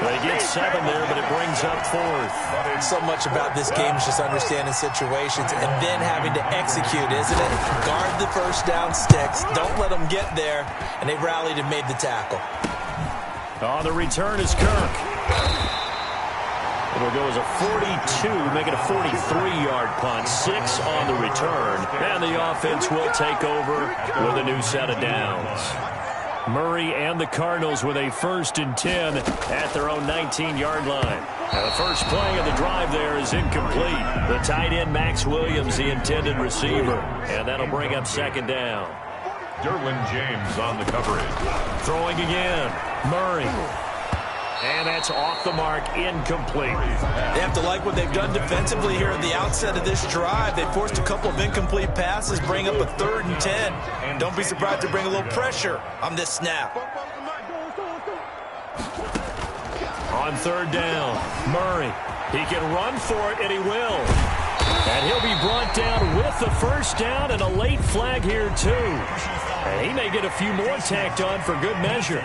They get 7 there, but it brings up 4th. So much about this game is just understanding situations and then having to execute, isn't it? Guard the first down sticks. Don't let them get there. And they rallied and made the tackle. On the return is Kirk. It'll go as a 42, make it a 43-yard punt. 6 on the return. And the offense will take over with a new set of downs. Murray and the Cardinals with a 1st and 10 at their own 19-yard line. Now the first play of the drive there is incomplete. The tight end, Max Williams, the intended receiver. And that'll bring up 2nd down. Derwin James on the coverage. Throwing again. Murray. And that's off the mark, incomplete. They have to like what they've done defensively here at the outset of this drive. They forced a couple of incomplete passes, bring up a 3rd and 10. Don't be surprised to bring a little pressure on this snap. On 3rd down, Murray. He can run for it, and he will. And he'll be brought down with the first down and a late flag here, too. And he may get a few more tacked on for good measure.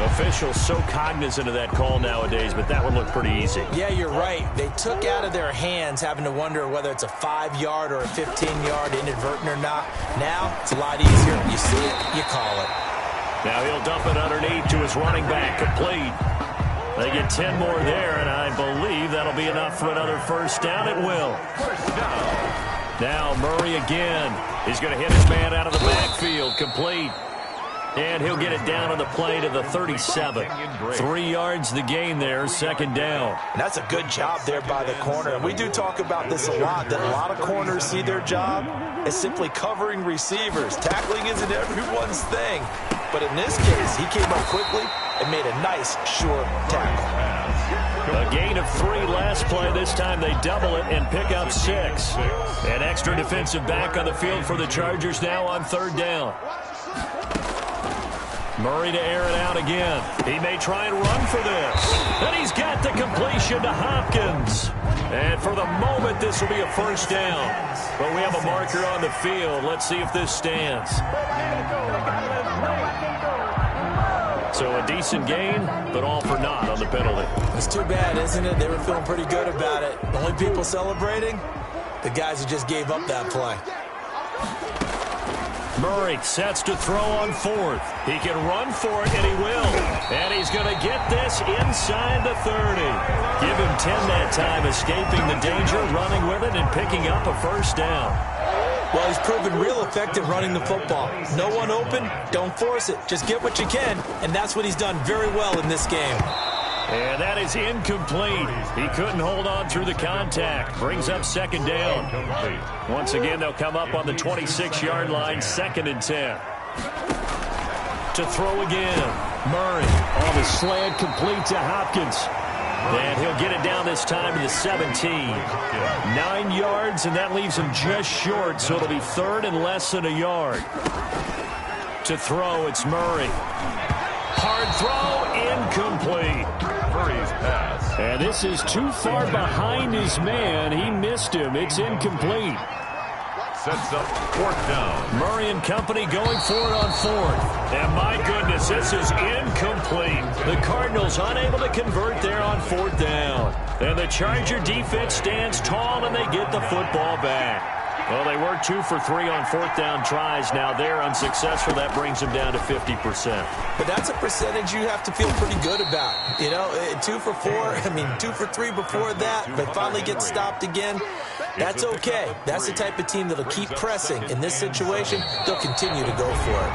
Officials so cognizant of that call nowadays, but that one looked pretty easy. Yeah, you're right. They took out of their hands having to wonder whether it's a 5-yard or a 15-yard, inadvertent or not. Now, it's a lot easier. You see it, you call it. Now he'll dump it underneath to his running back, complete. They get 10 more there, and I believe that'll be enough for another first down. It will. Now Murray again. He's going to hit his man out of the backfield, complete. And he'll get it down on the play to the 37. 3 yards the gain there, 2nd down. And that's a good job there by the corner. And we do talk about this a lot, that a lot of corners see their job as simply covering receivers. Tackling isn't everyone's thing. But in this case, he came up quickly and made a nice, sure tackle. A gain of 3 last play. This time they double it and pick up 6. An extra defensive back on the field for the Chargers now on 3rd down. Murray to air it out again. He may try and run for this. And he's got the completion to Hopkins. And for the moment, this will be a first down. But we have a marker on the field. Let's see if this stands. So a decent gain, but all for naught on the penalty. It's too bad, isn't it? They were feeling pretty good about it. The only people celebrating, the guys who just gave up that play. Murray sets to throw on 4th. He can run for it, and he will. And he's going to get this inside the 30. Give him 10 that time, escaping the danger, running with it, and picking up a first down. Well, he's proven real effective running the football. No one open, don't force it. Just get what you can, and that's what he's done very well in this game. And that is incomplete. He couldn't hold on through the contact. Brings up 2nd down. Once again, they'll come up on the 26-yard line, 2nd and 10. To throw again. Murray on the slant, complete to Hopkins. And he'll get it down this time to the 17. 9 yards, and that leaves him just short, so it'll be 3rd and less than a yard. To throw, it's Murray. Hard throw, incomplete. Murray's pass. And this is too far behind his man. He missed him. It's incomplete. Sets up fourth down. Murray and company going for it on fourth. And my goodness, this is incomplete. The Cardinals unable to convert there on fourth down. And the Charger defense stands tall, and they get the football back. Well, they were 2 for 3 on fourth down tries. Now they're unsuccessful. That brings them down to 50%. But that's a percentage you have to feel pretty good about. 2 for 4, 2 for 3 before that, but finally get stopped again. That's okay. That's the type of team that'll keep pressing. In this situation, they'll continue to go for it.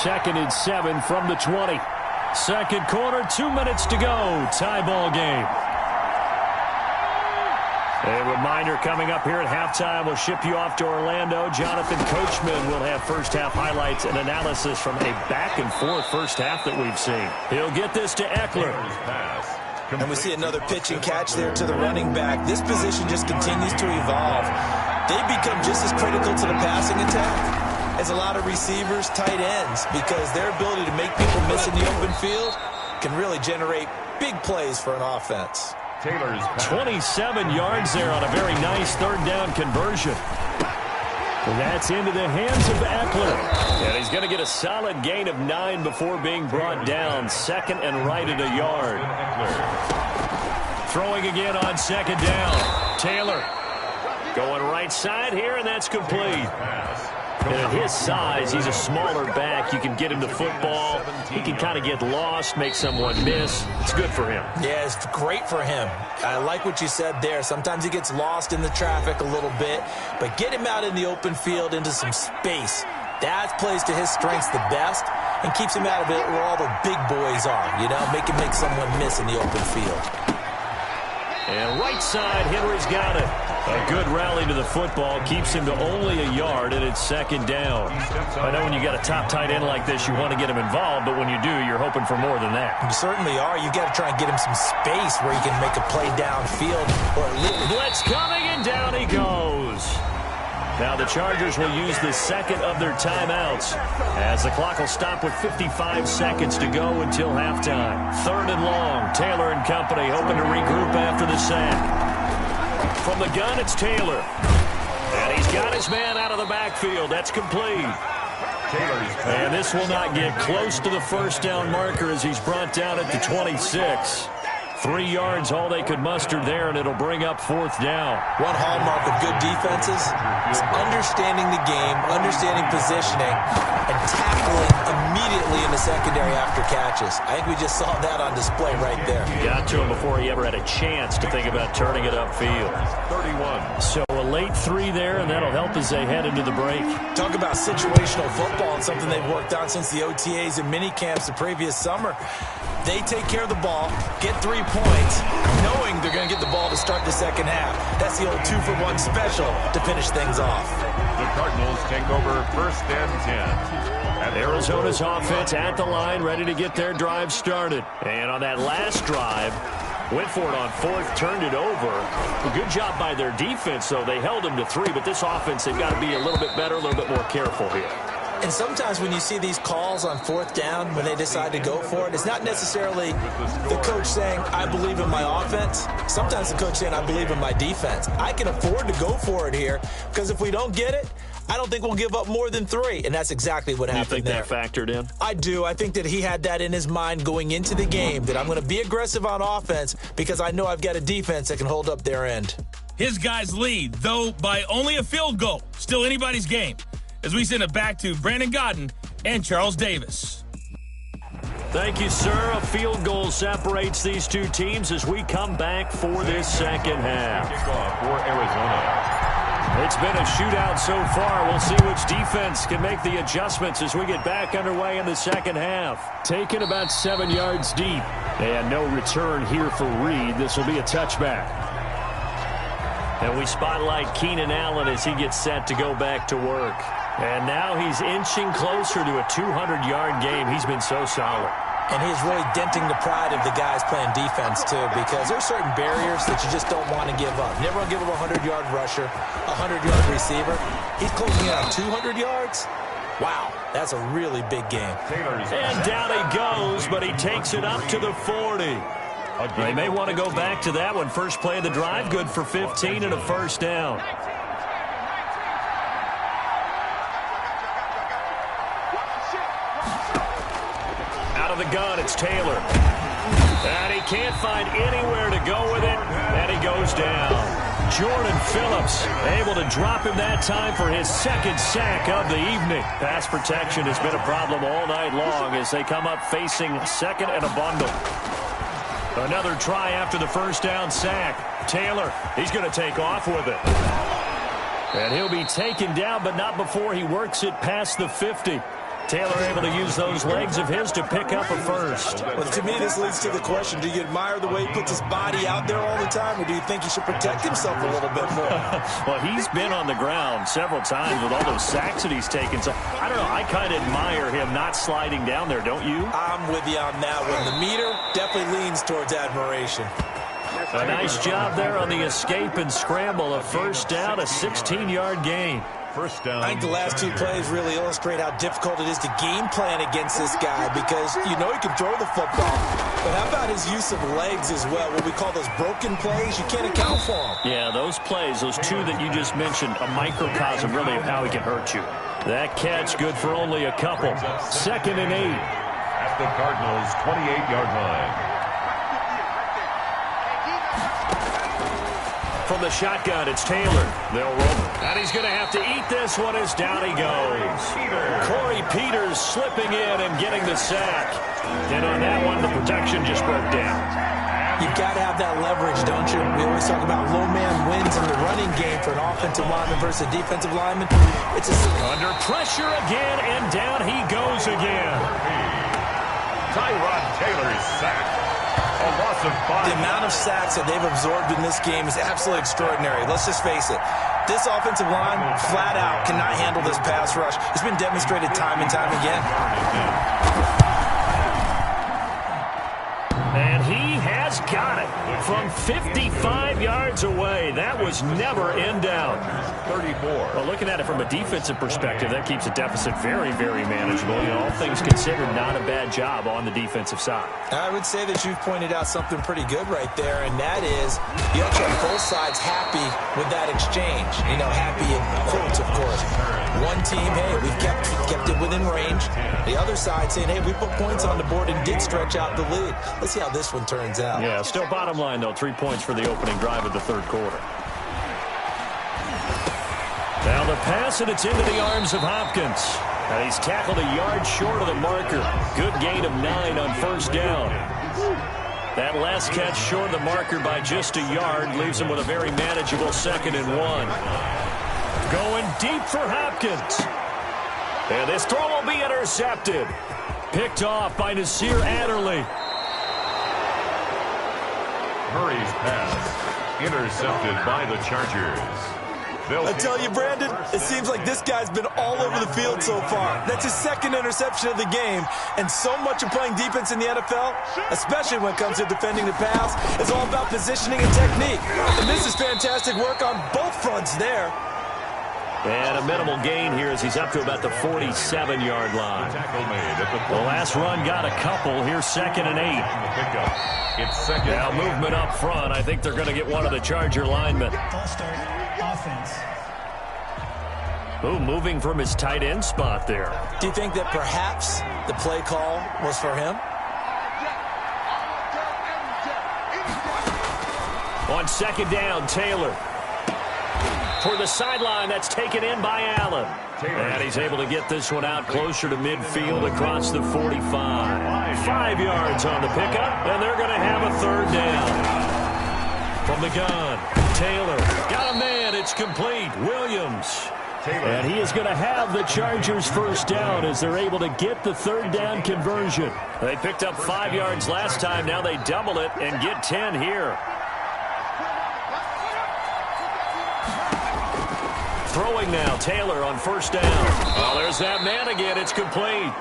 2nd and 7 from the 20. Second quarter, 2 minutes to go. Tie ball game. A reminder coming up here at halftime. We'll ship you off to Orlando. Jonathan Coachman will have first-half highlights and analysis from a back-and-forth first half that we've seen. He'll get this to Eckler. And we see another pitch and catch there to the running back. This position just continues to evolve. They become just as critical to the passing attack as a lot of receivers, tight ends, because their ability to make people miss in the open field can really generate big plays for an offense. Taylor's pass. 27 yards there on a very nice third down conversion. That's into the hands of Eckler. And he's going to get a solid gain of 9 before being brought down. Second and right at a yard. Throwing again on second down. Taylor going right side here, and that's complete. And at his size, he's a smaller back. You can get him the football. He can kind of get lost, make someone miss. It's good for him. Yeah, it's great for him. I like what you said there. Sometimes he gets lost in the traffic a little bit, but get him out in the open field into some space. That plays to his strengths the best and keeps him out of it where all the big boys are, make him make someone miss in the open field. And right side, Henry's got it. A good rally to the football keeps him to only a yard, and it's second down. I know when you got a top tight end like this, you want to get him involved, but when you do, you're hoping for more than that. You certainly are. You got to try and get him some space where he can make a play downfield. Or at least blitz coming, and down he goes. Now the Chargers will use the second of their timeouts as the clock will stop with 55 seconds to go until halftime. Third and long. Taylor and company hoping to regroup after the sack. From the gun, it's Taylor. And he's got his man out of the backfield. That's complete. And this will not get close to the first down marker as he's brought down at the 26. 3 yards, all they could muster there, and it'll bring up fourth down. One hallmark of good defenses is understanding the game, understanding positioning, and tackling immediately in the secondary after catches. I think we just saw that on display right there. Got to him before he ever had a chance to think about turning it upfield. 31. So a late 3 there, and that'll help as they head into the break. Talk about situational football and something they've worked on since the OTAs and mini camps the previous summer. They take care of the ball, get 3 points, knowing they're going to get the ball to start the second half. That's the old 2-for-1 special to finish things off. The Cardinals take over first and 10. Arizona's offense at the line, ready to get their drive started. And on that last drive, went for it on fourth, turned it over. A good job by their defense, though. They held them to 3, but this offense, they've got to be a little bit better, a little bit more careful here. And sometimes when you see these calls on fourth down, when they decide to go for it, it's not necessarily the coach saying, I believe in my offense. Sometimes the coach saying, I believe in my defense. I can afford to go for it here because if we don't get it, I don't think we'll give up more than 3. And that's exactly what happened there. You think that factored in? I do. I think that he had that in his mind going into the game, that I'm going to be aggressive on offense because I know I've got a defense that can hold up their end. His guys lead, though by only a field goal. Still anybody's game. As we send it back to Brandon Godden and Charles Davis. Thank you, sir. A field goal separates these two teams as we come back for this second half. Kickoff for Arizona. It's been a shootout so far. We'll see which defense can make the adjustments as we get back underway in the second half. Taken about 7 yards deep. And no return here for Reed. This will be a touchback. And we spotlight Keenan Allen as he gets set to go back to work. And now he's inching closer to a 200-yard game. He's been so solid. And he's really denting the pride of the guys playing defense, too, because there's certain barriers that you just don't want to give up. Never want to give up a 100-yard rusher, a 100-yard receiver. He's closing in on 200 yards. Wow, that's a really big game. And down he goes yards, but he takes it up to the 40. They may want to go back to that one. First play of the drive, good for 15 and a first down. Out of the gun, it's Taylor. And he can't find anywhere to go with it, and he goes down. Jordan Phillips able to drop him that time for his second sack of the evening. Pass protection has been a problem all night long as they come up facing second and a bundle. Another try after the first down sack. Taylor, he's going to take off with it. And he'll be taken down, but not before he works it past the 50. Taylor able to use those legs of his to pick up a first. Well, to me, this leads to the question, do you admire the way he puts his body out there all the time, or do you think he should protect himself a little bit more? Well, he's been on the ground several times with all those sacks that he's taken. So, I don't know, I kind of admire him not sliding down there, don't you? I'm with you on that one. The meter definitely leans towards admiration. A nice job there on the escape and scramble. A first down, a 16-yard gain. First down. I think the last two plays really illustrate how difficult it is to game plan against this guy because you know he can throw the football. But how about his use of legs as well? What we call those broken plays, you can't account for them. Yeah, those plays, those two that you just mentioned, a microcosm really of how he can hurt you. That catch good for only a couple. 2nd and 8. At the Cardinals' 28-yard line. From the shotgun, it's Taylor. They'll roll. And he's going to have to eat this one as down he goes. Corey Peters slipping in and getting the sack. And on that one, the protection just broke down. You've got to have that leverage, don't you? We always talk about low man wins in the running game for an offensive lineman versus a defensive lineman. It's under pressure again, and down he goes again. Tyrod Taylor's sack. A loss of 5. The amount of sacks that they've absorbed in this game is absolutely extraordinary. Let's just face it. This offensive line, flat out, cannot handle this pass rush. It's been demonstrated time and time again. And he has got it from 55 yards away. That was never in doubt. 34. Well, looking at it from a defensive perspective, that keeps a deficit very, very manageable. You know, all things considered, not a bad job on the defensive side. I would say that you've pointed out something pretty good right there, and that is you actually have both sides happy with that exchange. You know, happy in quotes, of course. One team, hey, we've kept it within range. The other side saying, hey, we put points on the board and did stretch out the lead. Let's see how this one turns out. Yeah, still bottom line, though, 3 points for the opening drive of the third quarter. Now the pass, and it's into the arms of Hopkins. And he's tackled a yard short of the marker. Good gain of 9 on first down. That last catch short of the marker by just a yard leaves him with a very manageable 2nd and 1. Going deep for Hopkins. And this throw will be intercepted. Picked off by Nasir Adderley. Murray's pass intercepted by the Chargers. I tell you, Brandon, it seems like this guy's been all over the field so far. That's his 2nd interception of the game. And so much of playing defense in the NFL, especially when it comes to defending the pass, is all about positioning and technique. And this is fantastic work on both fronts there. And a minimal gain here as he's up to about the 47-yard line. The last run got a couple. Here's 2nd and 8. It's second. Now movement up front. I think they're going to get one of the Charger linemen. Offense. Ooh, moving from his tight end spot there. Do you think that perhaps the play call was for him? On 2nd down, Taylor. For the sideline, that's taken in by Allen. And he's able to get this one out closer to midfield across the 45. 5 yards on the pickup, and they're going to have a 3rd down. From the gun, Taylor got a man. It's complete. Williams. And he is going to have the Chargers' first down as they're able to get the 3rd down conversion. They picked up 5 yards last time. Now they double it and get 10 here. Throwing now, Taylor on first down. Well, there's that man again. It's complete.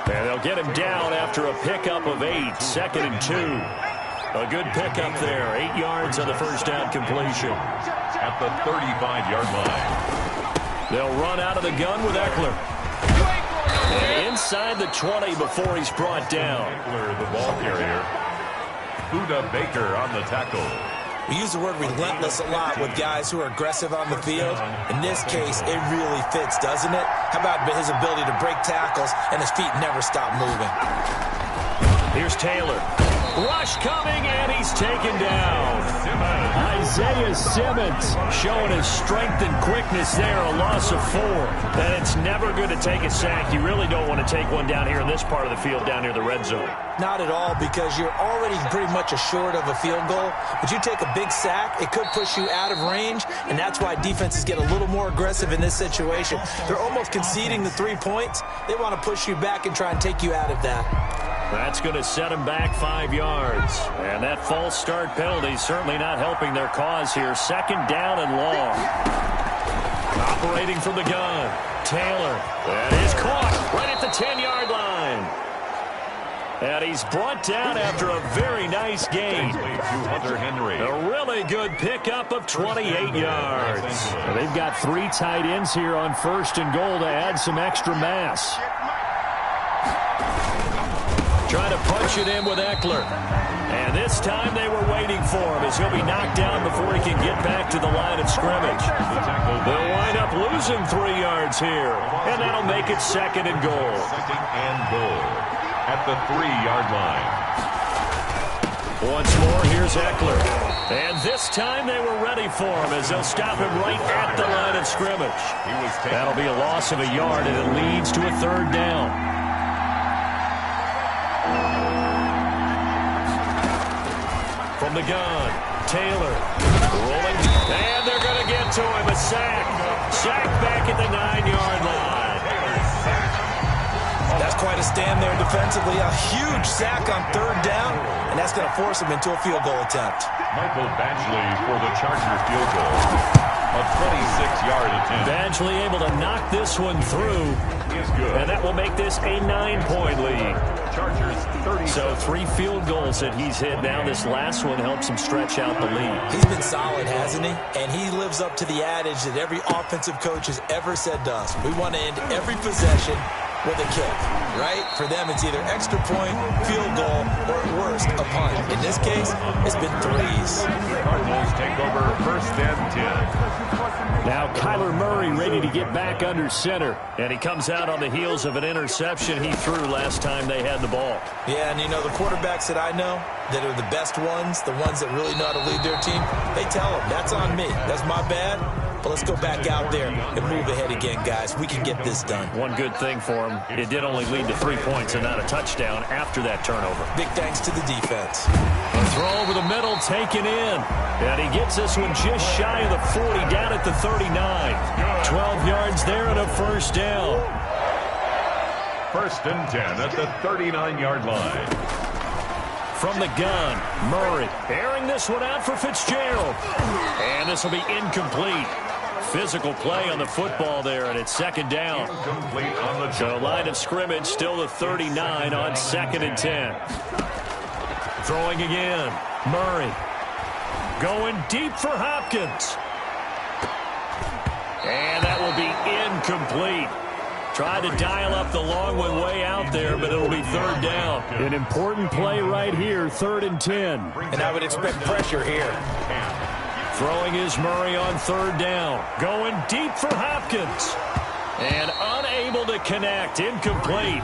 And they'll get him down after a pickup of 8. 2nd and 2. A good pickup there. 8 yards on the first down completion. At the 35-yard line. They'll run out of the gun with Eckler. And inside the 20 before he's brought down. The ball carrier. Buda Baker on the tackle. We use the word relentless a lot with guys who are aggressive on the field. In this case, it really fits, doesn't it? How about his ability to break tackles and his feet never stop moving? Here's Taylor. Rush coming, and he's taken down. Isaiah Simmons showing his strength and quickness there, a loss of 4. And it's never good to take a sack. You really don't want to take one down here in this part of the field, down near the red zone. Not at all, because you're already pretty much assured of a field goal. But you take a big sack, it could push you out of range, and that's why defenses get a little more aggressive in this situation. They're almost conceding the 3 points. They want to push you back and try and take you out of that. That's going to set him back 5 yards. And that false start penalty certainly not helping their cause here. 2nd down and long. Operating from the gun. Taylor. That is caught right at the 10-yard line. And he's brought down after a very nice gain. Hunter Henry. A really good pickup of 28 yards. They've got 3 tight ends here on 1st and goal to add some extra mass. Trying to punch it in with Eckler. And this time they were waiting for him as he'll be knocked down before he can get back to the line of scrimmage. They'll wind up losing 3 yards here. And that'll make it 2nd and goal. 2nd and goal at the 3-yard line. Once more, here's Eckler. And this time they were ready for him as they'll stop him right at the line of scrimmage. That'll be a loss of a yard, and it leads to a 3rd down. From the gun, Taylor rolling, and they're going to get to him. A sack. Sack back at the 9-yard line. That's quite a stand there defensively. A huge sack on 3rd down, and that's going to force him into a field goal attempt. Michael Badgley for the Charger field goal. A 26-yard attempt. Badgley able to knock this one through, and that will make this a 9-point lead. Chargers 30. So 3 field goals that he's hit now. This last one helps him stretch out the lead. He's been solid, hasn't he? And he lives up to the adage that every offensive coach has ever said to us. We want to end every possession with a kick, right? For them, it's either extra point, field goal, or at worst, a punt. In this case, it's been 3s. The Cardinals take over 1st and 10. Now Kyler Murray ready to get back under center. And he comes out on the heels of an interception he threw last time they had the ball. Yeah, and you know, the quarterbacks that I know that are the best ones, the ones that really know how to lead their team, they tell them, that's on me. That's my bad. But let's go back out there and move ahead again, guys. We can get this done. One good thing for him, it did only lead to 3 points and not a touchdown after that turnover. Big thanks to the defense. A throw over the middle taken in. And he gets this one just shy of the 40, down at the 39. 12 yards there and a 1st down. 1st and 10 at the 39-yard line. From the gun, Murray airing this one out for Fitzgerald. And this will be incomplete. Physical play on the football there, and it's 2nd down. Incomplete on the So line of scrimmage still the 39 on 2nd and 10. Throwing again, Murray. Going deep for Hopkins. And that will be incomplete. Tried to dial up the long one way out there, but it'll be 3rd down. An important play right here, 3rd and 10. And I would expect pressure here. Throwing is Murray on 3rd down. Going deep for Hopkins. And unable to connect. Incomplete.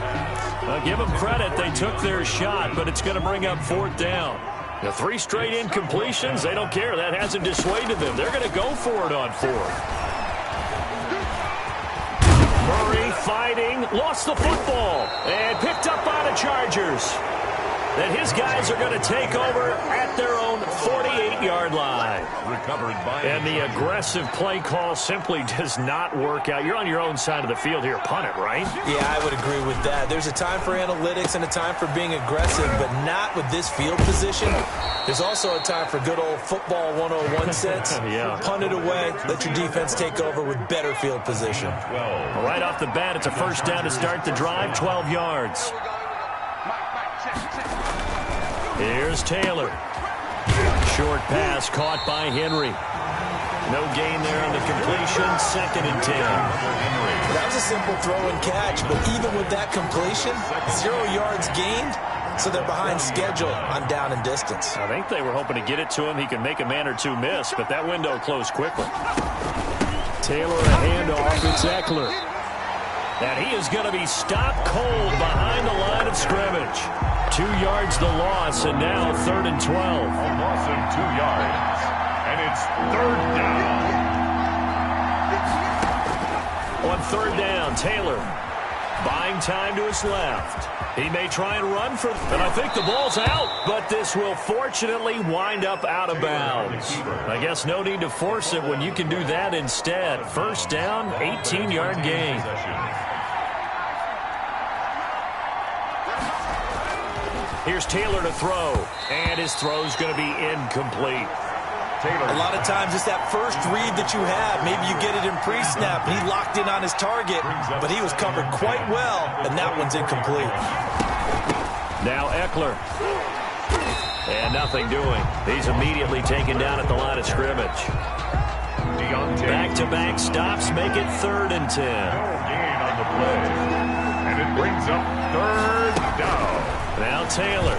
Give them credit. They took their shot, but it's going to bring up 4th down. The 3 straight incompletions, they don't care. That hasn't dissuaded them. They're going to go for it on 4th. Murray fighting, lost the football, and picked up by the Chargers. Then his guys are going to take over at their own 48-yard line. Recovered by. And the aggressive play call simply does not work out. You're on your own side of the field here. Punt it, right? Yeah, I would agree with that. There's a time for analytics and a time for being aggressive, but not with this field position. There's also a time for good old football 101 sense. Yeah. Punt it away. Let your defense take over with better field position. Well, right off the bat, it's a 1st down to start the drive, 12 yards. Here's Taylor. Short pass caught by Henry. No gain there on the completion. 2nd and 10. That was a simple throw and catch, but even with that completion, 0 yards gained, so they're behind schedule on down and distance. I think they were hoping to get it to him. He could make a man or two miss, but that window closed quickly. Taylor a handoff. It's Eckler. And he is going to be stopped cold behind the line of scrimmage. 2 yards the loss, and now 3rd and 12. A loss of 2 yards, and it's 3rd down. On 3rd down, Taylor buying time to his left. He may try and run for, and I think the ball's out, but this will fortunately wind up out of bounds. I guess no need to force it when you can do that instead. 1st down, 18-yard gain. Here's Taylor to throw, and his throw's going to be incomplete. A lot of times it's that first read that you have. Maybe you get it in pre-snap, and he locked in on his target, but he was covered quite well, and that one's incomplete. Now Eckler. And nothing doing. He's immediately taken down at the line of scrimmage. Back-to-back stops make it 3rd and 10. Gain on the play, and it brings up 3rd down. Now Taylor.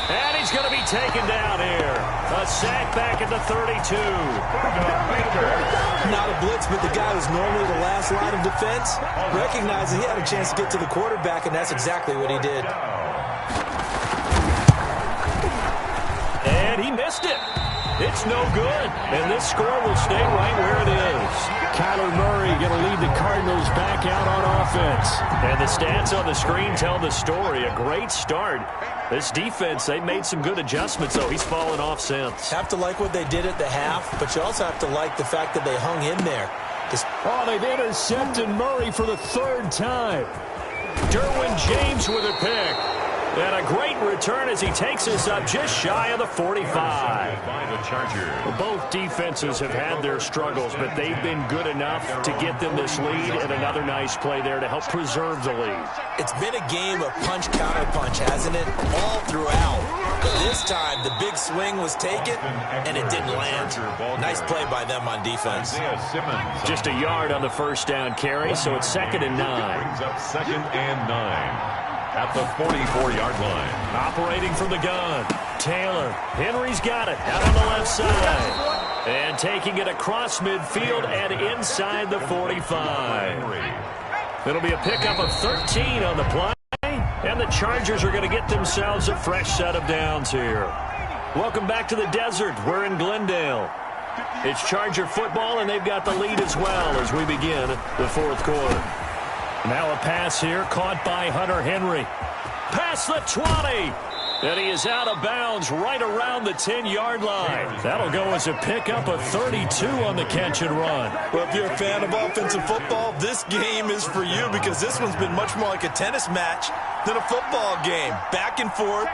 And he's going to be taken down here. A sack back at the 32. Not a blitz, but the guy who's normally the last line of defense recognized that he had a chance to get to the quarterback, and that's exactly what he did. And he missed it. It's no good. And this score will stay right where it is. Kyler Murray going to lead the Cardinals back out on offense. And the stats on the screen tell the story. A great start. This defense, they made some good adjustments, though. He's fallen off since. Have to like what they did at the half, but you also have to like the fact that they hung in there. They've intercepted Murray for the 3rd time. Derwin James with a pick. And a great return as he takes us up just shy of the 45. By the Chargers. Both defenses have had their struggles, but they've been good enough to get them this lead, and another nice play there to help preserve the lead. It's been a game of punch-counter-punch, hasn't it? All throughout. But this time, the big swing was taken, and it didn't land. Nice play by them on defense. Just a yard on the 1st down carry, so it's 2nd and 9. Brings up 2nd and 9. At the 44-yard line. Operating from the gun. Taylor. Henry's got it. Out on the left side. And taking it across midfield and inside the 45. It'll be a pickup of 13 on the play. And the Chargers are going to get themselves a fresh set of downs here. Welcome back to the desert. We're in Glendale. It's Charger football, and they've got the lead as well as we begin the 4th quarter. Now a pass here, caught by Hunter Henry. Past the 20. And he is out of bounds right around the 10-yard line. That'll go as a pickup of 32 on the catch and run. Well, if you're a fan of offensive football, this game is for you because this one's been much more like a tennis match than a football game. Back and forth,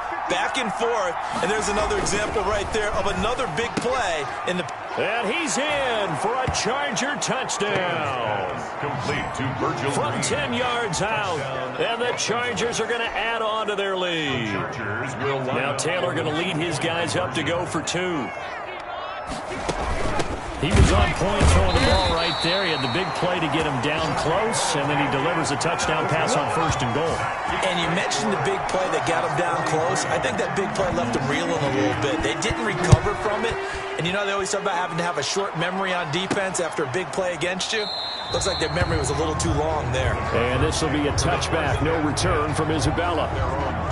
and there's another example right there of another big play in the... And he's in for a Charger touchdown. Complete to Virgil from 10 yards out. And the Chargers are going to add on to their lead. Now Taylor going to lead his guys up to go for 2. He was on point throwing the ball right there. He had the big play to get him down close, and then he delivers a touchdown pass on 1st and goal. And you mentioned the big play that got him down close. I think that big play left him reeling a little bit. They didn't recover from it. And you know they always talk about having to have a short memory on defense after a big play against you. Looks like their memory was a little too long there. And this will be a touchback. No return from Isabella.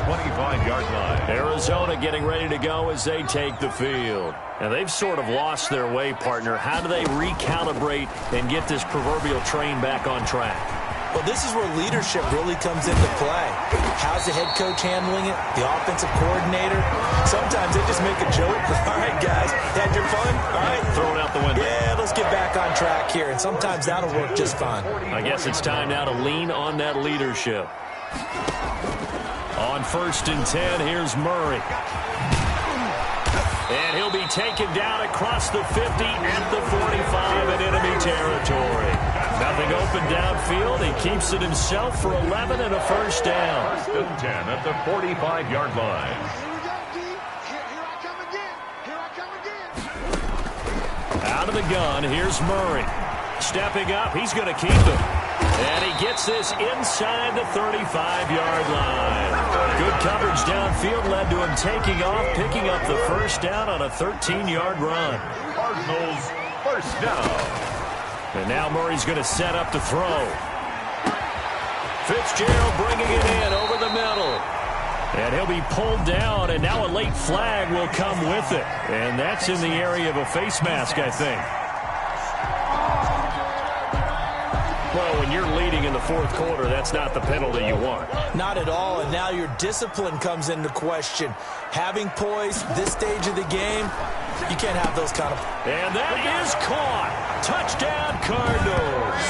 25-yard line. Arizona getting ready to go as they take the field. Now, they've sort of lost their way, partner. How do they recalibrate and get this proverbial train back on track? Well, this is where leadership really comes into play. How's the head coach handling it? The offensive coordinator? Sometimes they just make a joke. All right, guys, had your fun? All right. Throw it out the window. Yeah, let's get back on track here. And sometimes that'll work just fine. I guess it's time now to lean on that leadership. On 1st and 10, here's Murray. And he'll be taken down across the 50 at the 45 in enemy territory. Nothing open downfield. He keeps it himself for 11 and a 1st down. 1st and 10 at the 45-yard line. Out of the gun, here's Murray. Stepping up, he's going to keep it. And he gets this inside the 35-yard line. Good coverage downfield led to him taking off, picking up the first down on a 13-yard run. Cardinals first down. And now Murray's going to set up to throw. Fitzgerald bringing it in over the middle. And he'll be pulled down, and now a late flag will come with it. And that's in the area of a face mask, I think. Well, when you're leading in the fourth quarter, that's not the penalty you want. Not at all, and now your discipline comes into question. Having poise this stage of the game, you can't have those kind of... And that is caught. Touchdown, Cardinals.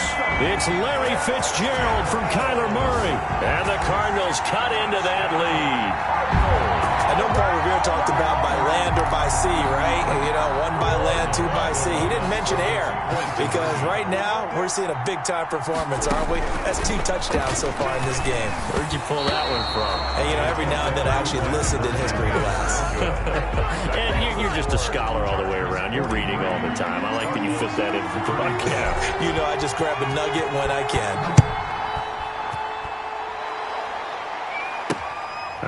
It's Larry Fitzgerald from Kyler Murray. And the Cardinals cut into that lead. I know Paul Revere talked about by land or by sea, right? You know, one by land, two by sea. He didn't mention air because right now we're seeing a big-time performance, aren't we? That's 2 touchdowns so far in this game. Where'd you pull that one from? And, you know, every now and then I actually listened in history class. And you're just a scholar all the way around. You're reading all the time. I like that you fit that in the broadcast. You know, I just grab a nugget when I can.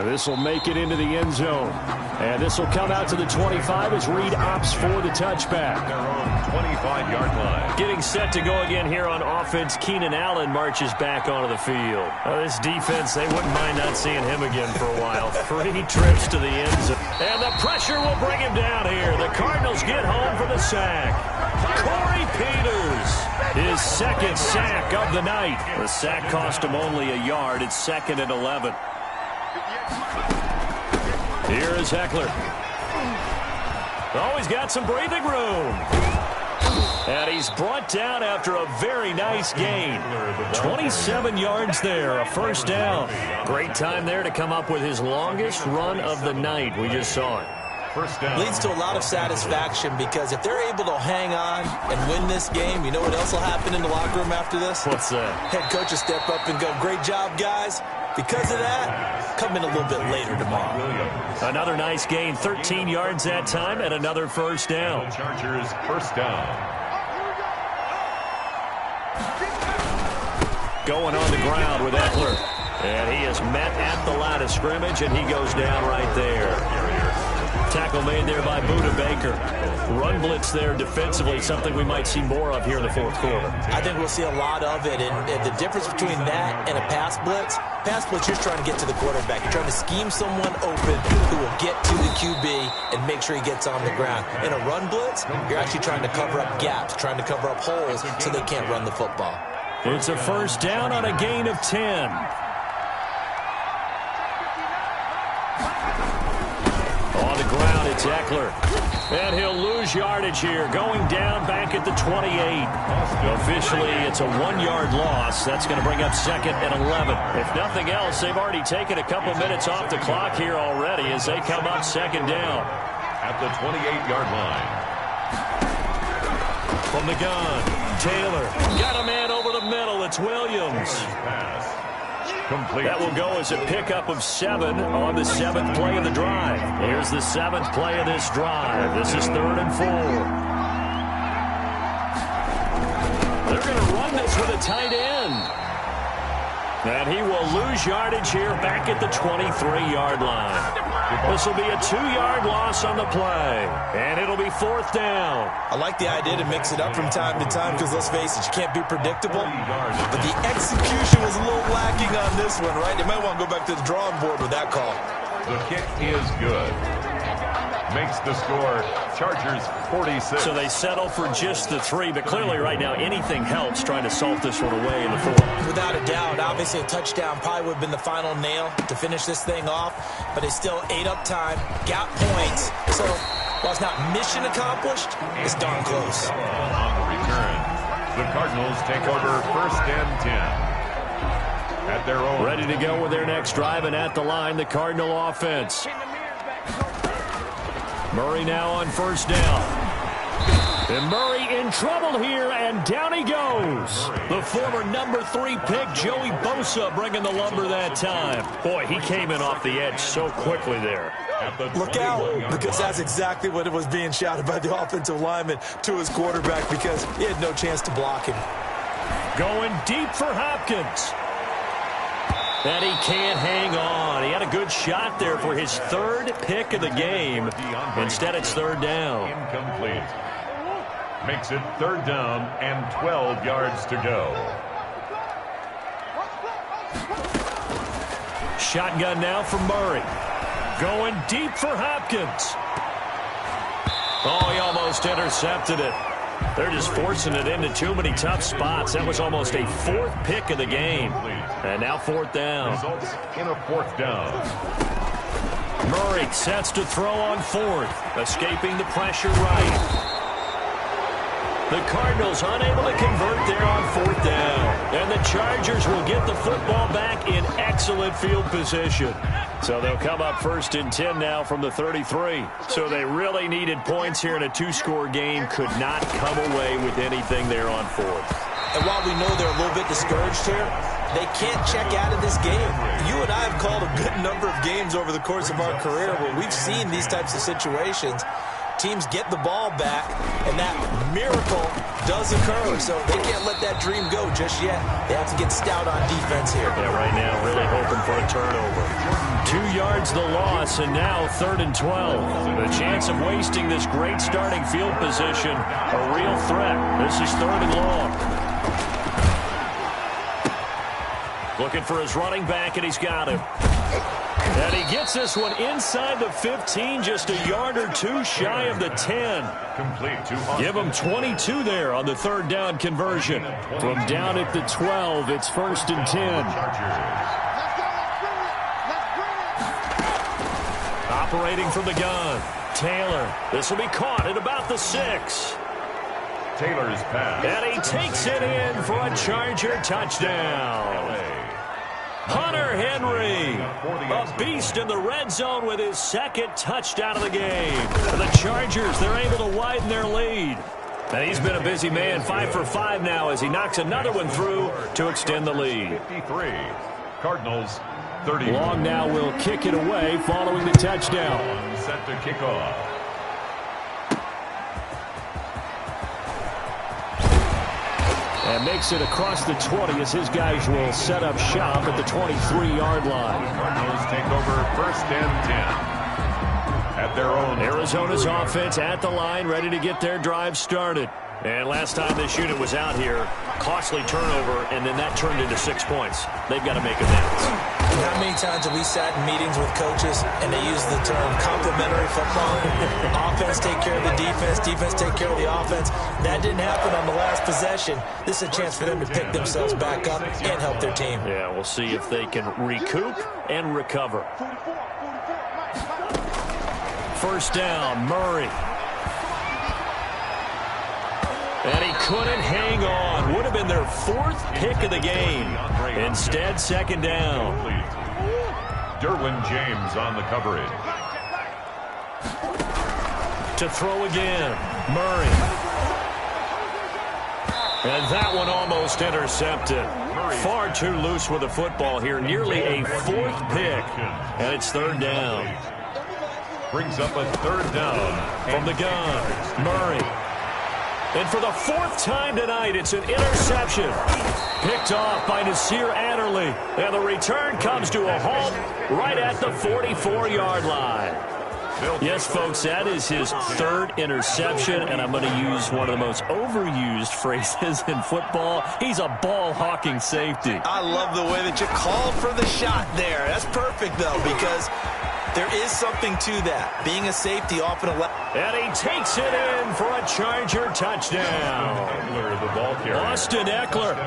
This will make it into the end zone. And this will come out to the 25 as Reed opts for the touchback. Their own 25-yard line. Getting set to go again here on offense. Keenan Allen marches back onto the field. This defense, they wouldn't mind not seeing him again for a while. 3 trips to the end zone. And the pressure will bring him down here. The Cardinals get home for the sack. Corey Peters, his second sack of the night. The sack cost him only a yard. It's 2nd and 11. Here is Eckler. Oh, he's got some breathing room. And he's brought down after a very nice gain. 27 yards there, a first down. Great time there to come up with his longest run of the night. We just saw it. First down. Leads to a lot of satisfaction because if they're able to hang on and win this game, you know what else will happen in the locker room after this? What's that? Head coach will step up and go, great job, guys. Because of that, come in a little bit later tomorrow. Another nice gain, 13 yards that time, and another first down. Chargers first down. Going on the ground with Eckler. And he is met at the line of scrimmage, and he goes down right there. Tackle made there by Buda Baker. Run blitz there defensively, something we might see more of here in the fourth quarter. I think we'll see a lot of it, and the difference between that and a pass blitz, you're trying to get to the quarterback. You're trying to scheme someone open who will get to the QB and make sure he gets on the ground. In a run blitz, you're actually trying to cover up gaps, trying to cover up holes so they can't run the football. It's a first down on a gain of 10. On the ground, it's Eckler. And he'll lose yardage here, going down back at the 28. Officially, it's a 1-yard loss. That's going to bring up 2nd and 11. If nothing else, they've already taken a couple minutes off the clock here already as they come up 2nd down. At the 28-yard line. From the gun, Taylor. Got a man over the middle. It's Williams. Complete. That will go as a pickup of 7 on the 7th play of the drive. Here's the 7th play of this drive. This is 3rd and 4. They're going to run this with a tight end. And he will lose yardage here back at the 23-yard line. This will be a 2-yard loss on the play. And it'll be 4th down. I like the idea to mix it up from time to time because, let's face it, you can't be predictable. But the execution was a little lacking on this one, right? They might want to go back to the drawing board with that call. The kick is good. Makes the score Chargers 46. So they settle for just the 3, but clearly right now anything helps trying to salt this one away in the 4th. Without a doubt, obviously a touchdown probably would have been the final nail to finish this thing off, but they still ate up time, got points. So while it's not mission accomplished, it's darn close. On the return, the Cardinals take over 1st and 10. At their own. Ready to go with their next drive, and at the line, the Cardinal offense. Murray now on 1st down. And Murray in trouble here, and down he goes. The former number 3 pick, Joey Bosa, bringing the lumber that time. Boy, he came in off the edge so quickly there. Look out, because that's exactly what it was being shouted by the offensive lineman to his quarterback, because he had no chance to block him. Going deep for Hopkins. And he can't hang on. He had a good shot there for his 3rd pick of the game. Instead, it's 3rd down. Incomplete. Makes it 3rd down and 12 yards to go. Shotgun now for Murray. Going deep for Hopkins. Oh, he almost intercepted it. They're just forcing it into too many tough spots. That was almost a 4th pick of the game. And now 4th down. Results in a 4th down. Murray sets to throw on 4th. Escaping the pressure right. The Cardinals unable to convert there on 4th down. And the Chargers will get the football back in excellent field position. So they'll come up 1st and 10 now from the 33. So they really needed points here in a 2-score game. Could not come away with anything there on 4th. And while we know they're a little bit discouraged here, they can't check out of this game. You and I have called a good number of games over the course of our career where we've seen these types of situations. Teams get the ball back, and that miracle does occur. So they can't let that dream go just yet. They have to get stout on defense here. Yeah, right now really hoping for a turnover. 2 yards the loss, and now 3rd and 12. The chance of wasting this great starting field position, a real threat. This is 3rd and long. Looking for his running back, and he's got him. And he gets this one inside the 15, just a yard or 2 shy of the 10. Complete to Give him 22 there on the 3rd down conversion. From down at the 12, it's 1st and 10. Operating from the gun. Taylor. This will be caught at about the 6. Taylor's pass. And he takes it in for a Charger touchdown. Hunter Henry, a beast in the red zone with his 2nd touchdown of the game. The Chargers, they're able to widen their lead. And he's been a busy man, 5 for 5 now as he knocks another one through to extend the lead. 53. Cardinals, 30. Long now will kick it away following the touchdown. Set to kick off. And makes it across the 20 as his guys will set up shop at the 23-yard line. Cardinals take over 1st and 10. At their own. Arizona's offense at the line, ready to get their drive started. And last time this unit was out here, costly turnover, and then that turned into 6 points. They've got to make amends. How many times have we sat in meetings with coaches and they use the term complementary football? Offense take care of the defense, defense take care of the offense. That didn't happen on the last possession. This is a chance for them to pick themselves back up and help their team. Yeah, we'll see if they can recoup and recover. 1st down, Murray. And he couldn't hang on. Would have been their 4th pick of the game. Instead, 2nd down. Derwin James on the coverage. To throw again, Murray. And that one almost intercepted. Far too loose with the football here. Nearly a 4th pick. And it's 3rd down. Brings up a 3rd down. From the gun, Murray. And for the 4th time tonight, it's an interception. Picked off by Nasir Adderley. And the return comes to a halt right at the 44-yard line. Yes, folks, that is his 3rd interception, and I'm going to use one of the most overused phrases in football. He's a ball-hawking safety. I love the way that you called for the shot there. That's perfect, though, because there is something to that. Being a safety often allows. And he takes it in for a Charger touchdown. The ball carrier. Austin Eckler,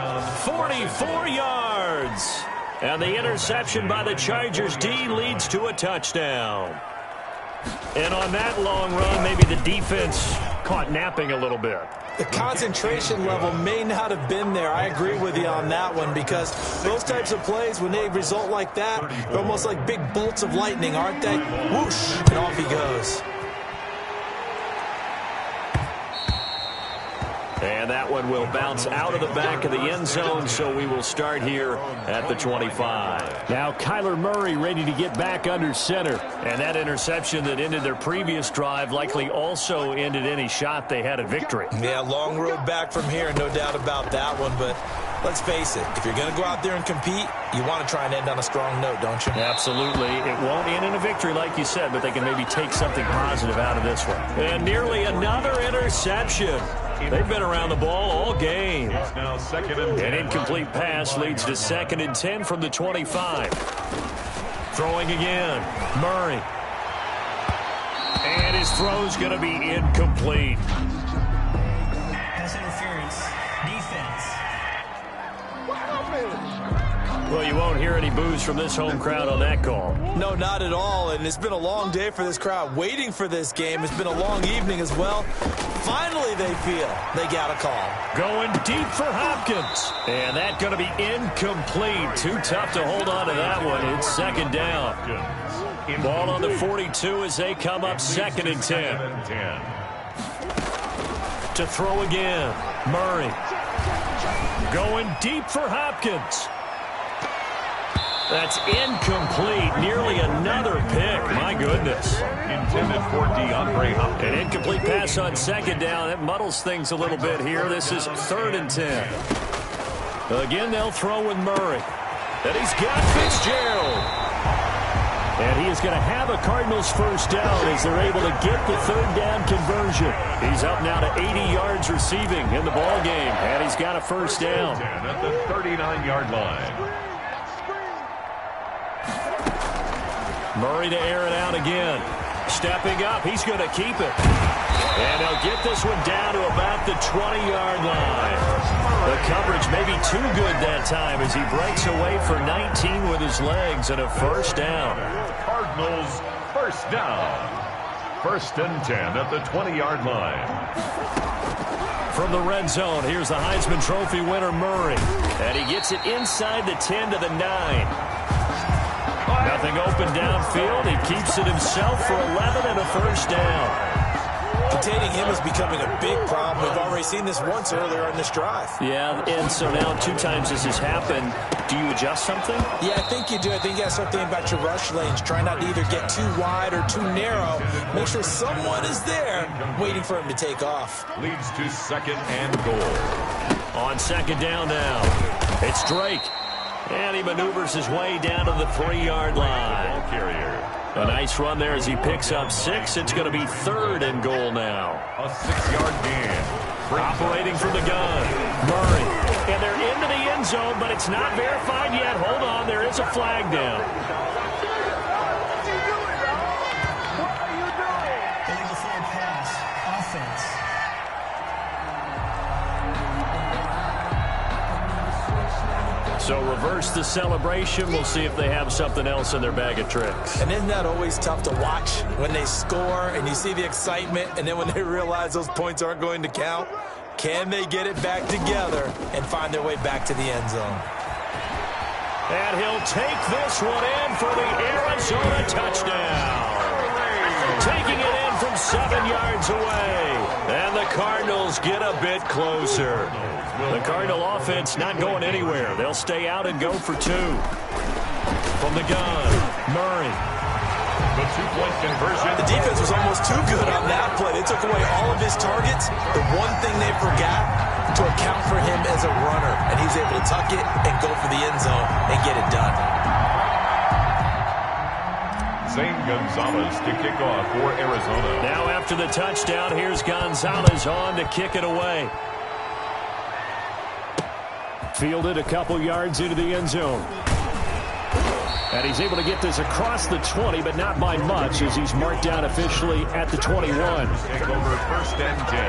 44 yards. And the interception by the Chargers D leads to a touchdown. And on that long run, maybe the defense caught napping a little bit. The concentration level may not have been there. I agree with you on that one, because those types of plays, when they result like that, they're almost like big bolts of lightning, aren't they? Whoosh, and off he goes. That one will bounce out of the back of the end zone, so we will start here at the 25. Now Kyler Murray ready to get back under center. And that interception that ended their previous drive likely also ended any shot they had at victory. Yeah, long road back from here, no doubt about that one. But let's face it, if you're going to go out there and compete, you want to try and end on a strong note, don't you? Absolutely. It won't end in a victory, like you said, but they can maybe take something positive out of this one. And nearly another interception. They've been around the ball all game. It's now 2nd and 10. An incomplete pass leads to 2nd and 10 from the 25. Throwing again. Murray. And his throw's going to be incomplete. Pass interference. Defense. Well, you won't hear any boos from this home crowd on that call. No, not at all. And it's been a long day for this crowd waiting for this game. It's been a long evening as well. Finally, they feel they got a call. Going deep for Hopkins. And that's going to be incomplete. Too tough to hold on to that one. It's 2nd down. Ball on the 42 as they come up 2nd and 10. To throw again. Murray. Going deep for Hopkins. That's incomplete. Nearly another pick. My goodness. Intended for DeAndre Hopkins. An incomplete pass on 2nd down. That muddles things a little bit here. This is 3rd and 10. Again, they'll throw with Murray. And he's got Fitzgerald. And he is going to have a Cardinals first down as they're able to get the 3rd down conversion. He's up now to 80 yards receiving in the ball game. And he's got a first down. At the 39-yard line. Murray to air it out again. Stepping up, he's going to keep it. And they'll get this one down to about the 20-yard line. The coverage may be too good that time as he breaks away for 19 with his legs and a first down. Cardinals first down. 1st and 10 at the 20-yard line. From the red zone, here's the Heisman Trophy winner, Murray. And he gets it inside the 10 to the 9. Nothing open downfield. He keeps it himself for 11 and a first down. Containing him is becoming a big problem. We've already seen this once earlier in this drive. Yeah, and so now 2 times this has happened. Do you adjust something? Yeah, I think you do. I think you got to start thinking about your rush lanes. Try not to either get too wide or too narrow. Make sure someone is there waiting for him to take off. Leads to 2nd and goal. On 2nd down now, it's Drake. And he maneuvers his way down to the 3-yard line. A nice run there as he picks up 6. It's going to be 3rd and goal now. A 6-yard gain. Operating from the gun. Murray. And they're into the end zone, but it's not verified yet. Hold on, there is a flag down. Illegal forward pass. Offense. So reverse the celebration. We'll see if they have something else in their bag of tricks. And isn't that always tough to watch when they score and you see the excitement and then when they realize those points aren't going to count? Can they get it back together and find their way back to the end zone? And he'll take this one in for the Arizona touchdown. Taking it in from 7 yards away. And the Cardinals get a bit closer. The Cardinal offense not going anywhere. They'll stay out and go for 2. From the gun, Murray. The 2-point conversion. The defense was almost too good on that play. They took away all of his targets. The one thing they forgot to account for him as a runner. And he's able to tuck it and go for the end zone and get it done. Zane Gonzalez to kick off for Arizona. Now after the touchdown, here's Gonzalez on to kick it away. Fielded a couple yards into the end zone. And he's able to get this across the 20, but not by much as he's marked down officially at the 21. Take over 1st and 10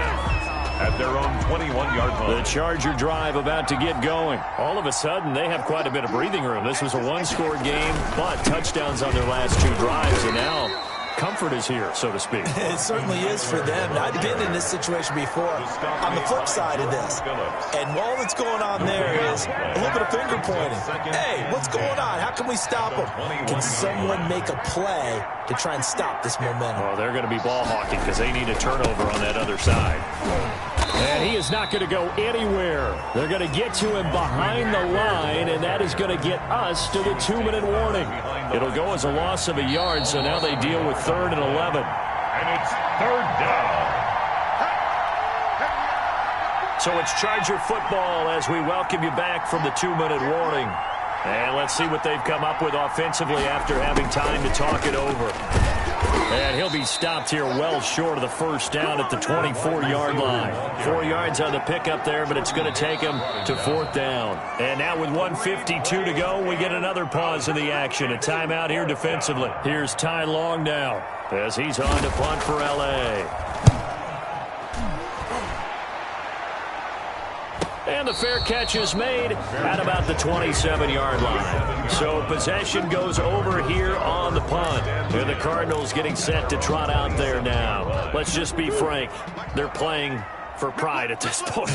at their own 21-yard line. The Charger drive about to get going. All of a sudden, they have quite a bit of breathing room. This was a one-score game, but touchdowns on their last 2 drives, and now comfort is here, so to speak. It certainly is for them. I've been in this situation before on the flip side of this. And all that's going on there is a little bit of finger pointing. Hey, what's going on? How can we stop them? Can someone make a play to try and stop this momentum? Well, they're going to be ball hawking because they need a turnover on that other side. And he is not going to go anywhere. They're going to get to him behind the line, and that is going to get us to the 2-minute warning. It'll go as a loss of a yard, so now they deal with 3rd and 11. And it's 3rd down. So it's Charger football as we welcome you back from the 2-minute warning. And let's see what they've come up with offensively after having time to talk it over. And he'll be stopped here well short of the first down at the 24-yard line. 4 yards on the pickup there, but it's going to take him to 4th down. And now with 1:52 to go, we get another pause in the action. A timeout here defensively. Here's Ty Long now as he's on to punt for L.A. And the fair catch is made at about the 27-yard line. So possession goes over here on the punt. And the Cardinals getting set to trot out there now. Let's just be frank. They're playing for pride at this point.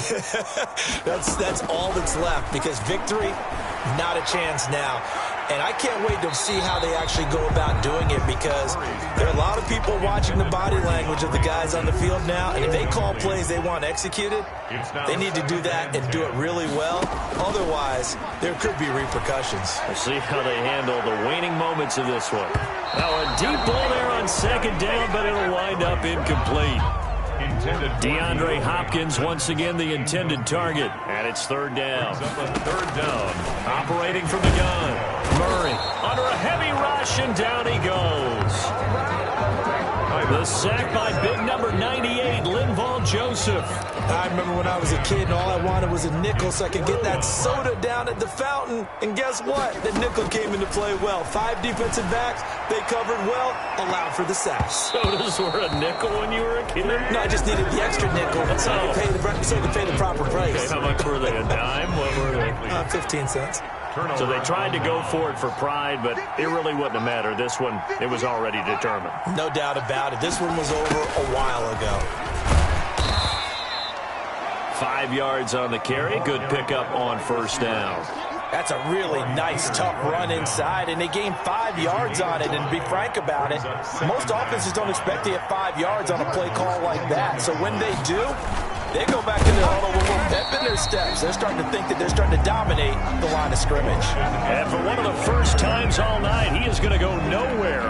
That's all that's left, because victory, not a chance now. And I can't wait to see how they actually go about doing it, because there are a lot of people watching the body language of the guys on the field now, and if they call plays they want executed, they need to do that and do it really well. Otherwise, there could be repercussions. We'll see how they handle the waning moments of this one. Now a deep ball there on 2nd down, but it'll wind up incomplete. DeAndre Hopkins once again the intended target, and it's 3rd down. 3rd down. Operating from the gun. Murray under a heavy rush, and down he goes. The sack by big number 98, Linval Joseph. I remember when I was a kid and all I wanted was a nickel so I could get that soda down at the fountain. And guess what? The nickel came into play well. 5 defensive backs, they covered well, allowed for the sack. Sodas were a nickel when you were a kid? No, I just needed the extra nickel so I could pay the proper price. Okay, how much were they? A dime? What were they? 15 cents. So they tried to go for it for pride, but it really wouldn't have mattered. This one, it was already determined. No doubt about it. This one was over a while ago. 5 yards on the carry. Good pickup on 1st down. That's a really nice, tough run inside, and they gained 5 yards on it. And to be frank about it, most offenses don't expect to get 5 yards on a play call like that. So when they do, they go back in the huddle with a little pep in their steps. They're starting to think that they're starting to dominate the line of scrimmage. And for one of the first times all night, he is going to go nowhere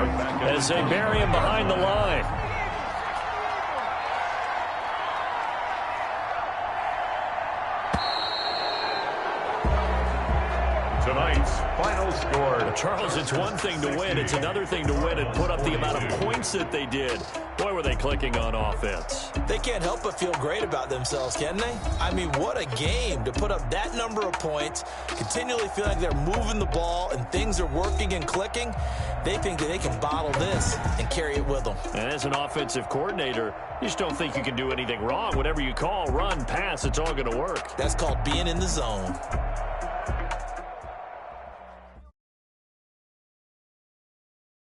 as they bury him behind the line. Tonight's final score. Charles, it's one thing to win. It's another thing to win and put up the amount of points that they did. Boy, were they clicking on offense. They can't help but feel great about themselves, can they? I mean, what a game to put up that number of points, continually feel like they're moving the ball and things are working and clicking. They think that they can bottle this and carry it with them. And as an offensive coordinator, you just don't think you can do anything wrong. Whatever you call, run, pass, it's all going to work. That's called being in the zone.